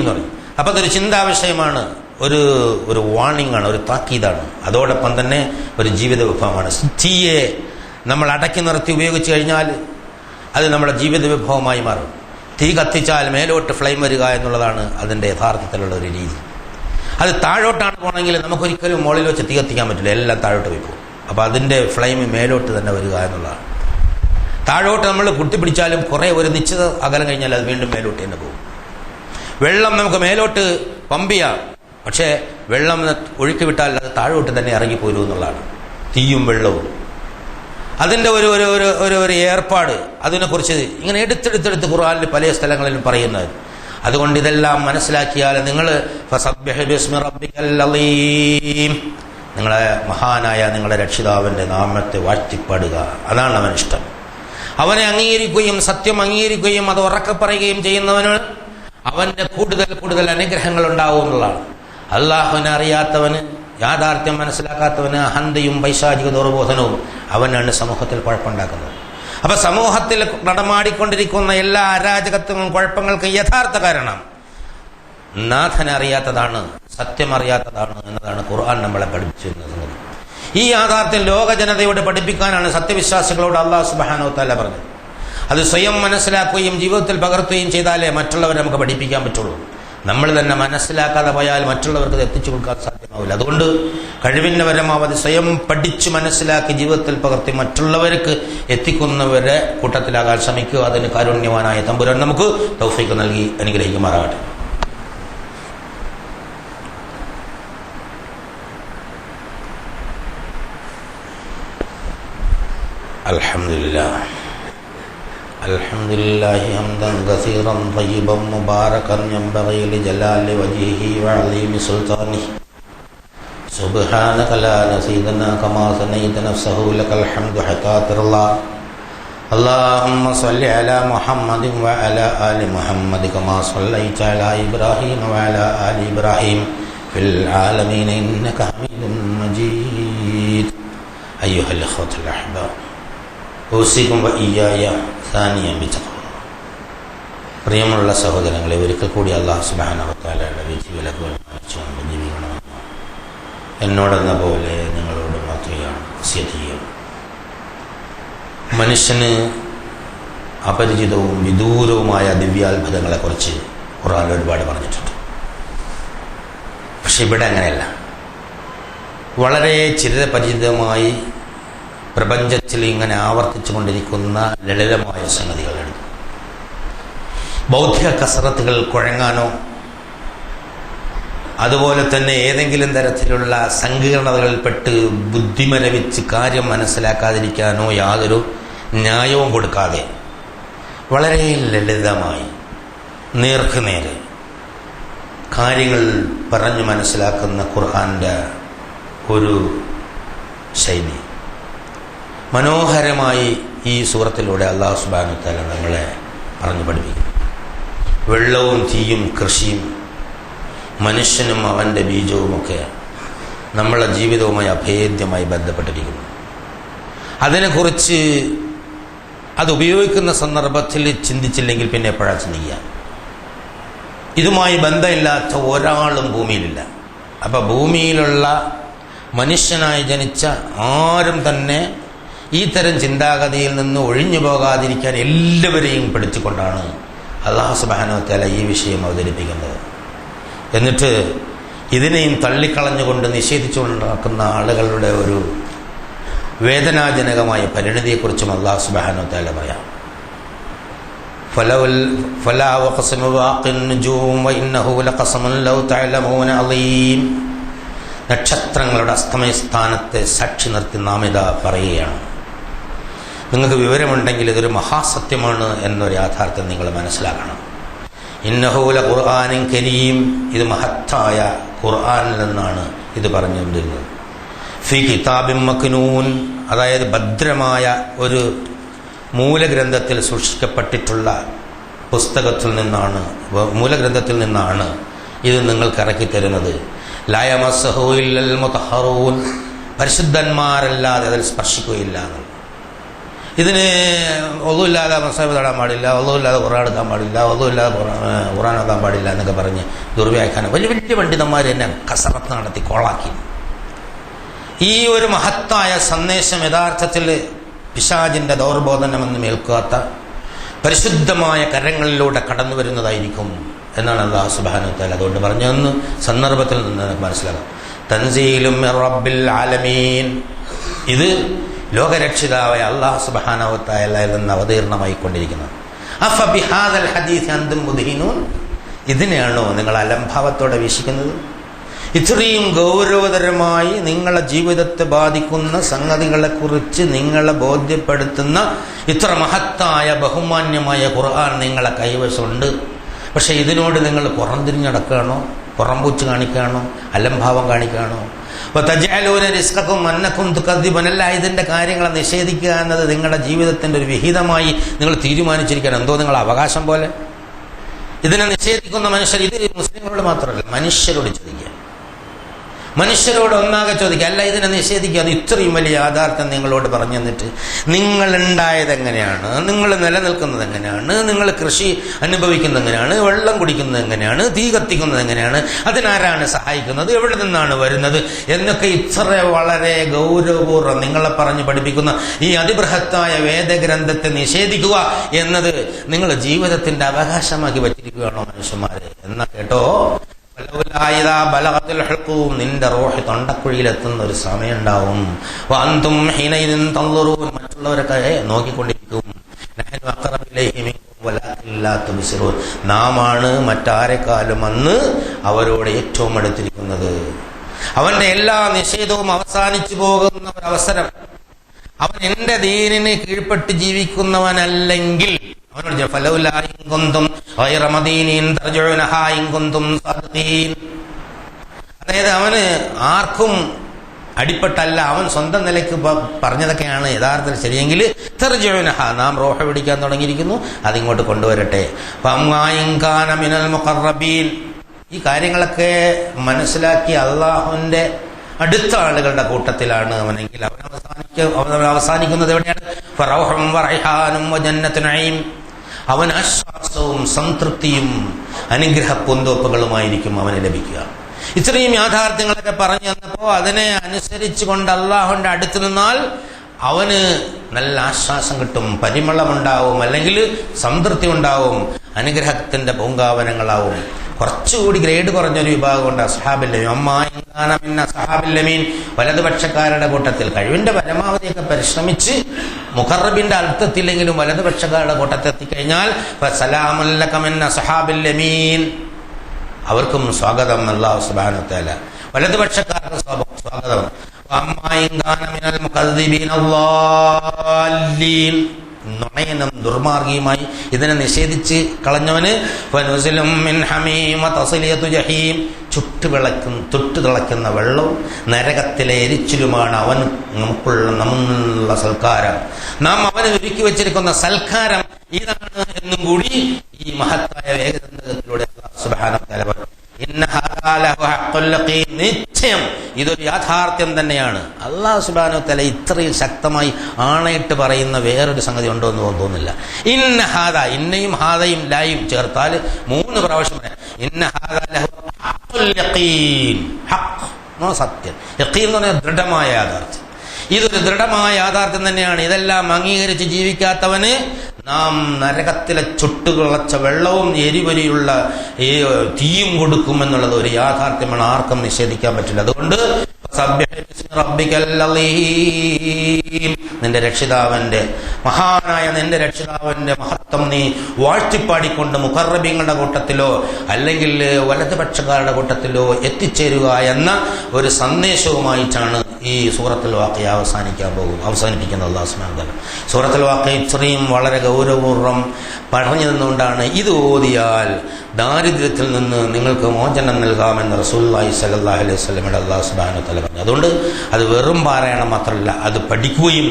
പറയും. അപ്പം അതൊരു ചിന്താവിഷയമാണ്, ഒരു വാർണിംഗ് ആണ്, ഒരു താക്കീതാണ്. അതോടൊപ്പം തന്നെ ഒരു ജീവിത വിഭവമാണ്. തീയെ നമ്മൾ അടക്കി നിർത്തി ഉപയോഗിച്ച് കഴിഞ്ഞാൽ അത് നമ്മുടെ ജീവിത വിഭവമായി മാറും. തീ കത്തിച്ചാൽ മേലോട്ട് ഫ്ലെയിം വരിക എന്നുള്ളതാണ് അതിൻ്റെ യഥാർത്ഥത്തിലുള്ള ഒരു രീതി. അത് താഴോട്ടാണ് പോകണമെങ്കിൽ നമുക്കൊരിക്കലും മുകളിൽ വെച്ച് തീ കത്തിക്കാൻ പറ്റില്ല, എല്ലാം താഴോട്ട് പോയി പോകും. അപ്പോൾ അതിൻ്റെ ഫ്ലെയിം മേലോട്ട് തന്നെ വരിക എന്നുള്ളതാണ്. താഴോട്ട് നമ്മൾ കുത്തിപ്പിടിച്ചാലും കുറേ ഒരു നിശ്ചിത അകലം കഴിഞ്ഞാൽ അത് വീണ്ടും മേലോട്ട് തന്നെ പോകും. വെള്ളം നമുക്ക് മേലോട്ട് പമ്പ് ചെയ്യാം, പക്ഷേ വെള്ളം ഒഴുക്കി വിട്ടാൽ അത് താഴോട്ട് തന്നെ ഇറങ്ങിപ്പോരും എന്നുള്ളതാണ്. തീയും വെള്ളവും അതിൻ്റെ ഒരു ഏർപ്പാട്, അതിനെക്കുറിച്ച് ഇങ്ങനെ എടുത്തെടുത്തെടുത്ത് ഖുർആനിൽ പല സ്ഥലങ്ങളിലും പറയുന്നത്. അതുകൊണ്ട് ഇതെല്ലാം മനസ്സിലാക്കിയാൽ നിങ്ങൾ ഫസബ്ബിഹ് ബിസ്മി റബ്ബിക്കൽ അളീം, നിങ്ങളെ മഹാനായ നിങ്ങളുടെ രക്ഷിതാവിൻ്റെ നാമത്തെ വാഴ്ത്തിപ്പാടുക, അതാണ് അവനിഷ്ടം. അവനെ അംഗീകരിക്കുകയും സത്യം അംഗീകരിക്കുകയും അത് ഉറക്കെ പറയുകയും ചെയ്യുന്നവന് അവൻ്റെ കൂടുതൽ അനുഗ്രഹങ്ങൾ ഉണ്ടാവും എന്നുള്ളതാണ്. അള്ളാഹുവിനെ അറിയാത്തവന്, യാഥാർത്ഥ്യം മനസ്സിലാക്കാത്തവന് അഹന്തയും പൈശാചിക ദുർബോധനവും അവനാണ് സമൂഹത്തിൽ കുഴപ്പമുണ്ടാക്കുന്നത്. അപ്പം സമൂഹത്തിൽ നടമാടിക്കൊണ്ടിരിക്കുന്ന എല്ലാ അരാജകത്വങ്ങളും കുഴപ്പങ്ങൾക്ക് യഥാർത്ഥ കാരണം നാഥനെ അറിയാത്തതാണ്, സത്യം അറിയാത്തതാണ് എന്നതാണ് ഖുർആൻ നമ്മളെ പഠിപ്പിച്ചിരുന്നത്. ഈ യാഥാർത്ഥ്യം ലോക ജനതയോട് പഠിപ്പിക്കാനാണ് സത്യവിശ്വാസികളോട് അല്ലാഹു സുബ്ഹാനഹു വ തആല പറഞ്ഞത്. അത് സ്വയം മനസ്സിലാക്കുകയും ജീവിതത്തിൽ പകർത്തുകയും ചെയ്താലേ മറ്റുള്ളവരെ നമുക്ക് പഠിപ്പിക്കാൻ പറ്റുള്ളൂ. നമ്മൾ തന്നെ മനസ്സിലാക്കാതെ പോയാൽ മറ്റുള്ളവർക്ക് അത് എത്തിച്ചു കൊടുക്കാൻ സാധ്യമാവില്ല. അതുകൊണ്ട് കഴിവിൻ്റെ പരമാവധി സ്വയം പഠിച്ച് മനസ്സിലാക്കി ജീവിതത്തിൽ പകർത്തി മറ്റുള്ളവർക്ക് എത്തിക്കുന്നവരെ കൂട്ടത്തിലാകാൻ ശ്രമിക്കുക. അതിന് കാരുണ്യവാനായ തമ്പുരാൻ നമുക്ക് തൗഫീഖ് നൽകി അനുഗ്രഹിക്കുമാറാകട്ടെ. അൽഹംദുലില്ലാഹി ഹംദൻ കസീറൻ തയ്യിബൻ മുബാറകൻ യൻബഗി ലിജലാലി വജ്ഹിഹി വഅളീമി സുൽത്താനിഹി സുബ്ഹാനക ലാ നസീദനാ കമാ സനൈത നഫ്സഹു ലകൽ ഹംദു ഹത്താ തർലാ. അല്ലാഹുമ്മ സ്വല്ലി അലാ മുഹമ്മദിൻ വഅലാ ആലി മുഹമ്മദ് കമാ സ്വല്ലൈത അലാ ഇബ്രാഹീം വഅലാ ആലി ഇബ്രാഹീം ഫിൽ ആലമീന ഇന്നക ഹമീദും മജീദ്. അയ്യുഹൽ ഇഖ്വത്തുൽ അഹ്ബാബ്, ഊസികും വഇയ്യായ സാനിയം ബിതഖ്വ. പ്രിയമുള്ള സഹോദരങ്ങളെ, ഒരിക്കൽ കൂടി അല്ലാഹു സുബ്ഹാനഹു വ തആലയുടെ വിധിവിലക്കുകൾ പാലിച്ചുകൊണ്ട് ജീവിക്കണമെന്ന് എന്നോടെന്ന പോലെ നിങ്ങളോട് മാത്രമാണ് വസിയത്ത് ചെയ്യുന്നത്. മനുഷ്യന് അപരിചിതവും വിദൂരവുമായ ദിവ്യാത്ഭുതങ്ങളെക്കുറിച്ച് ഖുർആൻ ഒരുപാട് പറഞ്ഞിട്ടുണ്ട്. പക്ഷെ ഇവിടെ അങ്ങനെയല്ല. വളരെ ചിരപരിചിതമായി പ്രപഞ്ചത്തിൽ ഇങ്ങനെ ആവർത്തിച്ചു കൊണ്ടിരിക്കുന്ന ലളിതമായ സംഗതികളുണ്ട്. ബൗദ്ധിക കസറത്തുകൾ കുഴങ്ങാനോ അതുപോലെ തന്നെ ഏതെങ്കിലും തരത്തിലുള്ള സങ്കീർണതകളിൽപ്പെട്ട് ബുദ്ധിമരവിച്ച് കാര്യം മനസ്സിലാക്കാതിരിക്കാനോ യാതൊരു ന്യായവും കൊടുക്കാതെ വളരെ ലളിതമായി നേർക്കുനേരെ കാര്യങ്ങൾ പറഞ്ഞു മനസ്സിലാക്കുന്ന ഖുർആൻ്റെ ഒരു ശൈലി മനോഹരമായി ഈ സൂറത്തിലൂടെ അല്ലാഹു സുബ്ഹാനഹു വ തആല നമ്മളെ പറഞ്ഞു പഠിപ്പിക്കും. വെള്ളവും തീയും കൃഷിയും മനുഷ്യനും അവൻ്റെ ബീജവുമൊക്കെ നമ്മളെ ജീവിതവുമായി അഭേദ്യമായി ബന്ധപ്പെട്ടിരിക്കുന്നു. അതിനെക്കുറിച്ച് അത് ഉപയോഗിക്കുന്ന സന്ദർഭത്തിൽ ചിന്തിച്ചില്ലെങ്കിൽ പിന്നെ എപ്പോഴാണ് ചിന്തിക്കുക? ഇതുമായി ബന്ധമില്ലാത്ത ഒരാളും ഭൂമിയിലില്ല. അപ്പം ഭൂമിയിലുള്ള മനുഷ്യനായി ജനിച്ച ആരും തന്നെ ഈ തരം ചിന്താഗതിയിൽ നിന്ന് ഒഴിഞ്ഞു പോകാതിരിക്കാൻ എല്ലാവരെയും പെടുത്തിക്കൊണ്ടാണ് അല്ലാഹു സുബ്ഹാനഹു വ തആല ഈ വിഷയം അവതരിപ്പിക്കുന്നത്. എന്നിട്ട് ഇതിനെയും തള്ളിക്കളഞ്ഞുകൊണ്ട് നിഷേധിച്ചുകൊണ്ട് നടക്കുന്ന ആളുകളുടെ ഒരു വേദനാജനകമായ പരിണതിയെക്കുറിച്ചും അല്ലാഹു സുബ്ഹാനഹു വ തആല പറയാം. ഫലാ വഖസമു വാഖിൻ നുജൂം വഇന്നഹു ലഖസമുൻ ലൗ തഅലമൂന അളീം. നക്ഷത്രങ്ങളുടെ അസ്തമയ സ്ഥാനത്തെ സാക്ഷി നിർത്തി നാം ഇതാ പറയുകയാണ്. നിങ്ങൾക്ക് വിവരമുണ്ടെങ്കിൽ ഇതൊരു മഹാസത്യമാണ് എന്നൊരു യാഥാർത്ഥ്യം നിങ്ങൾ മനസ്സിലാക്കണം. ഇന്നഹു ലഖുർആനിൻ കരീം. ഇത് മഹത്തായ ഖുർആനിൽ നിന്നാണ് ഇത് പറഞ്ഞുകൊണ്ടിരുന്നത്. ഫി കിതാബിൻ മക്നൂൻ. അതായത് ഭദ്രമായ ഒരു മൂലഗ്രന്ഥത്തിൽ സൂക്ഷിക്കപ്പെട്ടിട്ടുള്ള മൂലഗ്രന്ഥത്തിൽ നിന്നാണ് ഇത് നിങ്ങൾക്ക് ഇറക്കി തരുന്നത്. ലാ യമസ്സഹു ഇല്ലൽ മുതഹ്ഹറൂൻ. പരിശുദ്ധന്മാരല്ലാതെ അതിൽ സ്പർശിക്കുകയില്ല. ഇതിന് ഒന്നുമില്ലാതെ മസാബ് തൊടാൻ പാടില്ല, ഒന്നുമില്ലാതെ ഖുർആൻ എടുക്കാൻ പാടില്ല, ഒന്നുമില്ലാതെ ഖുർആൻ ഓതാൻ പാടില്ല എന്നൊക്കെ പറഞ്ഞ് ദുർവ്യാഖ്യാനം വലിയ വലിയ പണ്ഡിതന്മാർ എന്നെ കസറത്ത് നടത്തി കോളാക്കി. ഈ ഒരു മഹത്തായ സന്ദേശം യഥാർത്ഥത്തിൽ പിശാചിൻ്റെ ദൗർബോധനമെന്ന് മേൽക്കാത്ത പരിശുദ്ധമായ കരങ്ങളിലൂടെ കടന്നു വരുന്നതായിരിക്കും എന്നാണ് അല്ലാഹു സുബ്ഹാനഹു വ തആല അതുകൊണ്ട് പറഞ്ഞതെന്ന് സന്ദർഭത്തിൽ നിന്ന് മനസ്സിലാക്കാം. തൻസീലും മിർ റബ്ബിൽ ആലമീൻ. ഇത് ലോകരക്ഷിതാവായ അല്ലാഹു സുബ്ഹാനഹു വ തആലയിൽ നിന്ന് അവതീർണമായിക്കൊണ്ടിരിക്കുന്നത്. അഫ ബിഹാദൽ ഹദീസ് അൻതും മുദ്ഹിനൂൻ. ഇതിനെയാണോ നിങ്ങൾ അലംഭാവത്തോടെ വീക്ഷിക്കുന്നത്? ഇത്രയും ഗൗരവതരമായി നിങ്ങളെ ജീവിതത്തെ ബാധിക്കുന്ന സംഗതികളെക്കുറിച്ച് നിങ്ങളെ ബോധ്യപ്പെടുത്തുന്ന ഇത്ര മഹത്തായ ബഹുമാന്യമായ ഖുർആൻ നിങ്ങളെ കൈവശമുണ്ട്. പക്ഷേ ഇതിനോട് നിങ്ങൾ പുറംതിരിഞ്ഞടക്കുകയാണോ, പുറംപൂച്ച് കാണിക്കുകയാണോ, അലംഭാവം കാണിക്കുകയാണോ? അപ്പോൾ തജഅലൂന റിസ്ഖക്കും അന്നക്കും തുകദ്ദിബൂൻ. അല്ല, ഇതിൻ്റെ കാര്യങ്ങളെ നിഷേധിക്കുക എന്നത് നിങ്ങളുടെ ജീവിതത്തിൻ്റെ ഒരു വിഹിതമായി നിങ്ങൾ തീരുമാനിച്ചിരിക്കുകയാണ്. എന്തോ നിങ്ങൾ അവകാശം പോലെ. ഇതിനെ നിഷേധിക്കുന്ന മനുഷ്യർ, ഇത് മുസ്ലിങ്ങളോട് മാത്രമല്ല മനുഷ്യരോട് ചോദിക്കുക, മനുഷ്യരോട് ഒന്നാകെ ചോദിക്കുക. അല്ല, ഇതിനെ നിഷേധിക്കുക. അത് ഇത്രയും വലിയ യാഥാർത്ഥ്യം നിങ്ങളോട് പറഞ്ഞു തന്നിട്ട് നിങ്ങളുണ്ടായത് എങ്ങനെയാണ്, നിങ്ങൾ നിലനിൽക്കുന്നത് എങ്ങനെയാണ്, നിങ്ങൾ കൃഷി അനുഭവിക്കുന്നത് എങ്ങനെയാണ്, വെള്ളം കുടിക്കുന്നത് എങ്ങനെയാണ്, തീ കത്തിക്കുന്നത് എങ്ങനെയാണ്, അതിനാരാണ് സഹായിക്കുന്നത്, എവിടെ നിന്നാണ് വരുന്നത് എന്നൊക്കെ ഇത്ര വളരെ ഗൗരവപൂർവ്വം നിങ്ങളെ പറഞ്ഞ് പഠിപ്പിക്കുന്ന ഈ അതിബൃഹത്തായ വേദഗ്രന്ഥത്തെ നിഷേധിക്കുക എന്നത് നിങ്ങൾ ജീവിതത്തിൻ്റെ അവകാശമാക്കി വച്ചിരിക്കുകയാണോ മനുഷ്യന്മാരെ? എന്നാ കേട്ടോ, നിന്റെ റൂഹ് തൊണ്ടക്കുഴിയിലെത്തുന്ന ഒരു സമയം ഉണ്ടാവും. മറ്റുള്ളവരൊക്കെ നോക്കിക്കൊണ്ടിരിക്കും. നാമാണ് മറ്റാരെക്കാളും അന്ന് അവരോട് ഏറ്റവും അടുത്തിരിക്കുന്നത്. അവന്റെ എല്ലാ നിഷേധവും അവസാനിച്ചു പോകുന്ന ഒരവസരം. അവൻ എന്റെ ദീനിന് കീഴ്പ്പെട്ട് ജീവിക്കുന്നവനല്ലെങ്കിൽ അവനോട് അതായത് അവന് ആർക്കും അടിപ്പെട്ടല്ല, അവൻ സ്വന്തം നിലയ്ക്ക് പറഞ്ഞതൊക്കെയാണ് യഥാർത്ഥത്തിൽ ശരിയെങ്കിൽ തർജുനഹ, നാം റൂഹ പിടിക്കാൻ തുടങ്ങിയിരിക്കുന്നു, അതിങ്ങോട്ട് കൊണ്ടുവരട്ടെ. മിനൽ മുഖറബീൻ. ഈ കാര്യങ്ങളൊക്കെ മനസ്സിലാക്കി അള്ളാഹുവിന്റെ അടുത്ത ആളുകളുടെ കൂട്ടത്തിലാണ് അവനെങ്കിൽ അവൻ അവസാനിക്കുന്നത് എവിടെയാണ്? ഫറൗഹും വറൈഹാനും വജന്നത്തു നഈം. അവൻ ആശ്വാസവും സംതൃപ്തിയും അനുഗ്രഹ പൂന്തോപ്പുകളുമായിരിക്കും അവന് ലഭിക്കുക. ഇത്രയും യാഥാർത്ഥ്യങ്ങളൊക്കെ പറഞ്ഞു തന്നപ്പോൾ അതിനെ അനുസരിച്ച് കൊണ്ട് അള്ളാഹുവിന്റെ അടുത്ത് നിന്നാൽ അവന് നല്ല ആശ്വാസം കിട്ടും, പരിമളമുണ്ടാവും, അല്ലെങ്കിൽ സംതൃപ്തി ഉണ്ടാവും, അനുഗ്രഹത്തിന്റെ പൂങ്കാവനങ്ങളാവും. കുറച്ചുകൂടി ഗ്രേഡ് കുറഞ്ഞൊരു വിഭാഗമുണ്ട് അസ്ഹാബുല്ലമീൻ, വലതുപക്ഷക്കാരുടെ കൂട്ടത്തിൽ. കഴിവിന്റെ പരമാവധിയൊക്കെ പരിശ്രമിച്ച് മുഖറബിന്റെ അർത്ഥത്തില്ലെങ്കിലും വലതുപക്ഷക്കാരുടെ കൂട്ടത്തിൽ എത്തിക്കഴിഞ്ഞാൽ ഫസലാമുൻ ലക മിൻ അസ്ഹാബില്ലമീൻ, അവർക്കും സ്വാഗതം. അല്ലാഹു സുബ്ഹാനഹു വ തആല വലതുപക്ഷക്കാർക്ക് സ്വാഗതം. നുണയനും ദുർമാർഗിയുമായി ഇതിനെ നിഷേധിച്ച് കളഞ്ഞവന് തൊട്ടു തിളയ്ക്കുന്ന വെള്ളവും നരകത്തിലെ എരിച്ചിലുമാണ് അവൻ നമുക്കുള്ള സൽക്കാരം. നാം അവന് ഒരുക്കി വെച്ചിരിക്കുന്ന സൽക്കാരം ഇതാണ് എന്നും കൂടി ഈ മഹത്തായ വേഗത്തിലൂടെ സുബ്ഹാനഹു വ തആല നിശ്ചയം ഇതൊരു യാഥാർത്ഥ്യം തന്നെയാണ്. അല്ലാഹു സുബ്ഹാനഹു വ തആല ഇത്രയും ശക്തമായി ആണയിട്ട് പറയുന്ന വേറൊരു സംഗതി ഉണ്ടോ എന്ന് തോന്നുന്നില്ല. ഇന്ന ഹാദ, ഇന്നയും ഹാദയും ലായും ചേർത്താൽ 3 പ്രാവശ്യം പറയാം. ഇന്ന ഹാദ ലഹു ഹഖ്ഖുൽ യഖീൻ. ഹഖ് സത്യം, യഖീൻ എന്ന് പറഞ്ഞാൽ ദൃഢമായ യാഥാർത്ഥ്യം. ഇതൊരു ദൃഢമായ യാഥാർത്ഥ്യം തന്നെയാണ്. ഇതെല്ലാം അംഗീകരിച്ച് ജീവിക്കാത്തവന് നാം നരകത്തിലെ ചുട്ടുകളച്ച വെള്ളവും എരിവരിയുള്ള തീയും കൊടുക്കുമെന്നുള്ളത് ഒരു യാഥാർത്ഥ്യമാണ്. ആർക്കും നിഷേധിക്കാൻ പറ്റില്ല. അതുകൊണ്ട് നിന്റെ രക്ഷിതാവിന്റെ മഹാനായ നിന്റെ രക്ഷിതാവിന്റെ മഹത്വം നീ വാഴ്ത്തിപ്പാടിക്കൊണ്ട് മുഖറബിങ്ങളുടെ കൂട്ടത്തിലോ അല്ലെങ്കിൽ വലതുപക്ഷക്കാരുടെ കൂട്ടത്തിലോ എത്തിച്ചേരുക എന്ന ഒരു സന്ദേശവുമായിട്ടാണ് ഈ സൂറത്തുൽ വാഖിയ അവസാനിപ്പിക്കുന്നത്. അല്ലാഹു സുബ്ഹാനഹു വ തആല സൂറത്തുൽ വാഖിയ ഇത്രയും വളരെ ഗൗരവപൂർവ്വം പറഞ്ഞു തന്നുകൊണ്ടാണ് ഇത് ഓതിയാൽ ദാരിദ്ര്യത്തിൽ നിന്ന് നിങ്ങൾക്ക് മോചനം നൽകാമെന്ന് റസൂലുള്ളാഹി സ്വല്ലല്ലാഹു അലൈഹി വസല്ലമയുടെ അല്ലാഹു സുബ്ഹാനഹു വ തആല പറഞ്ഞു. അതുകൊണ്ട് അത് വെറും പാരായണം മാത്രമല്ല, അത് പഠിക്കുകയും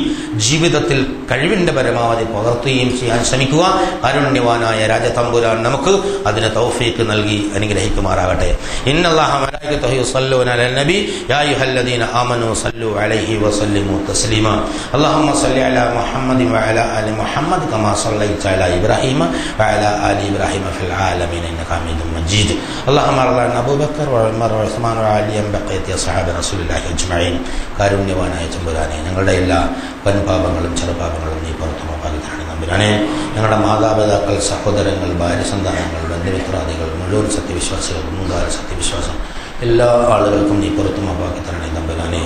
ജീവിതത്തിൽ കഴിവിന്റെ പരമാവധി പകർത്തുകയും ചെയ്യാൻ ശ്രമിക്കുക. കാരുണ്യവാനായ രാജതമ്പുരാൻ നമുക്ക് അതിന് തൗഫീഖ് നൽകി അനുഗ്രഹിക്കുമാറാകട്ടെ. ഇന്നല്ലാഹ മലായികതഹു യുസല്ലൂന അലൻ നബി യാ അയ്യുഹല്ലദീന ആമനൂ സല്ലു അലൈഹി വസല്ലിമു തസ്ലീമാ. അല്ലാഹുമ്മ സല്ലി അലാ മുഹമ്മദി വഅലാ ആലി മുഹമ്മദ് കമാ സല്ലൈത അലാ ഇബ്രാഹീമ വഅലാ ആലി ഇബ്രാഹീമ ഫിൽ ആലമീൻ ഇന്നക ഹമീദും മജീദ്. അല്ലാഹുമ്മ അർളന അബൂബക്കർ വഉമർ വഉസ്മാൻ വഅലിയ ബഖിയത്തി അസ്ഹാബി റസൂലുള്ളാഹി അജ്മഈൻ. കാരുണ്യവാനായ തമ്പുരാനെ, ഞങ്ങളുടെ എല്ലാ വൻപാപങ്ങളും ചെറുപാപങ്ങളും നീ പുറത്തു മാപ്പാക്കിത്തരണേ തമ്പുരാനെ. ഞങ്ങളുടെ മാതാപിതാക്കൾ, സഹോദരങ്ങൾ, ഭാര്യ സന്താനങ്ങൾ, ബന്ധുമിത്രാദികൾ, മുഴുവൻ സത്യവിശ്വാസികൾ, മുൻകാല സത്യവിശ്വാസം എല്ലാ ആളുകൾക്കും നീ പുറത്തു മാപ്പാക്കി തരണേ തമ്പുരാനെ.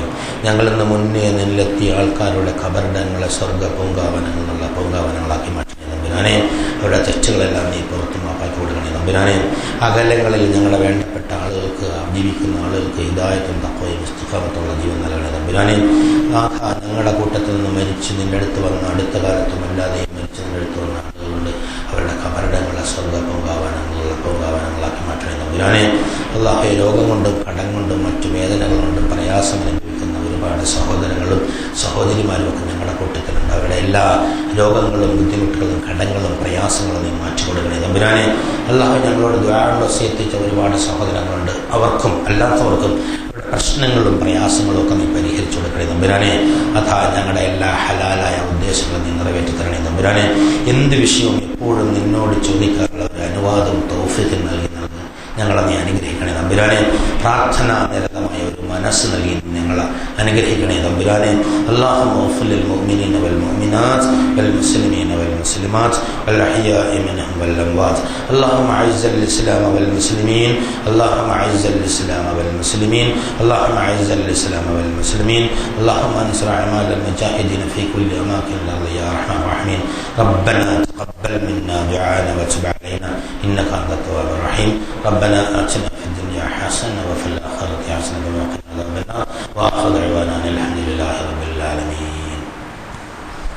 ഞങ്ങളിന്ന് മുന്നേ നിന്നിലെത്തിയ ആൾക്കാരുടെ ഖബറിടങ്ങളെ സ്വർഗ്ഗ പൂങ്കാവനങ്ങളുള്ള പൂങ്കാവനങ്ങളാക്കി മാറ്റണേ തമ്പുരാനെ. അവരുടെ തെറ്റുകളെല്ലാം നീ പുറത്തു മാപ്പാക്കി കൊടുക്കണേ തമ്പുരാനെ. അകലങ്ങളിൽ ഞങ്ങളുടെ വേണ്ടപ്പെട്ട ആളുകൾക്ക്, ജീവിക്കുന്ന ആളുകൾക്ക് ഹിദായത്തും തഖ്വയും ഇസ്തിഖാമത്തുള്ള ജീവൻ നൽകണേ തമ്പുരാനെ. ഞങ്ങളുടെ കൂട്ടത്തിൽ നിന്ന് മരിച്ച് നിന്റെ അടുത്ത് വന്ന അടുത്ത കാലത്തും അല്ലാതെയും മരിച്ച് നിന്റെ അടുത്ത് വന്ന ആളുകളുണ്ട്. അവരുടെ ഖബറിടങ്ങളെ സ്വർഗ്ഗ പൂങ്കാവനങ്ങളുള്ള പൂങ്കാവനങ്ങളാക്കി മാറ്റണേ തമ്പുരാനെ. അല്ലാഹുവേ, രോഗം കൊണ്ടും കടം കൊണ്ടും മറ്റു വേദനകൾ കൊണ്ടും പ്രയാസം അനുഭവിക്കുന്ന ഒരുപാട് സഹോദരങ്ങളും സഹോദരിമാരും ഒക്കെ ഞങ്ങളുടെ കൂട്ടത്തിലുണ്ട്. അവരുടെ എല്ലാ രോഗങ്ങളും ബുദ്ധിമുട്ടുകളും കടങ്ങളും പ്രയാസങ്ങളും നീ മാറ്റിക്കൊടുക്കണേ തമ്പുരാനെ. അല്ലാഹു ഞങ്ങളോട് ദുആ വസിയത്തിച്ച ഒരുപാട് സഹോദരങ്ങളുണ്ട്. അവർക്കും അല്ലാത്തവർക്കും പ്രശ്നങ്ങളും പ്രയാസങ്ങളും ഒക്കെ നീ പരിഹരിച്ചു കൊടുക്കണേ തമ്പുരാനെ. അതാ ഞങ്ങളുടെ എല്ലാ ഹലാലായ ഉദ്ദേശങ്ങളും നീ നിറവേറ്റി തരണേ തമ്പുരാനെ. എന്ത് വിഷയവും എപ്പോഴും നിന്നോട് ചോദിക്കാനുള്ള ഒരു അനുവാദവും തൗഫീഖും നൽകി ഞങ്ങളെ നീ അനുഗ്രഹിക്കണേ തമ്പുരാനെ. പ്രാർത്ഥന നിരതമായ ഒരു മനസ്സ് നൽകി ഞങ്ങളെ അനുഗ്രഹിക്കണേ തമ്പുരാനെ. അല്ലാഹുമ്മ ഗ്ഫിർ ലിൽ മുഅ്മിനീന വൽ മുഅ്മിനാത്ത് വൽ മുസ്ലിമീന വൽ മുസ്ലിമാത്ത് വൽ അഹ്യാഇ മിൻഹും വൽ അംവാത്ത്. അല്ലാഹുമ്മ അഇസ്സൽ ഇസ്ലാമ വൽ മുസ്ലിമീൻ. അല്ലാഹുമ്മ അഇസ്സൽ ഇസ്ലാമ വൽ മുസ്ലിമീൻ. അല്ലാഹുമ്മ അഇസ്സൽ ഇസ്ലാമ വൽ മുസ്ലിമീൻ. അല്ലാഹുമ്മ അൻസുർ അഅമാലൽ മുജാഹിദീന ഫീ കുല്ലി അമാകിനിൽ അർളി യാ അർഹമർ റഹീമീൻ. റബ്ബനാ തഖബ്ബൽ മിന്നാ ദുആന വതുബ് അലൈനാ ഇന്നക അൻതത് തവ്വാബുർ റഹീം. ربنا آتنا في الدنيا حسنة وفي الآخرة حسنة وقنا عذاب النار. وآخر دعوانا الحمد لله.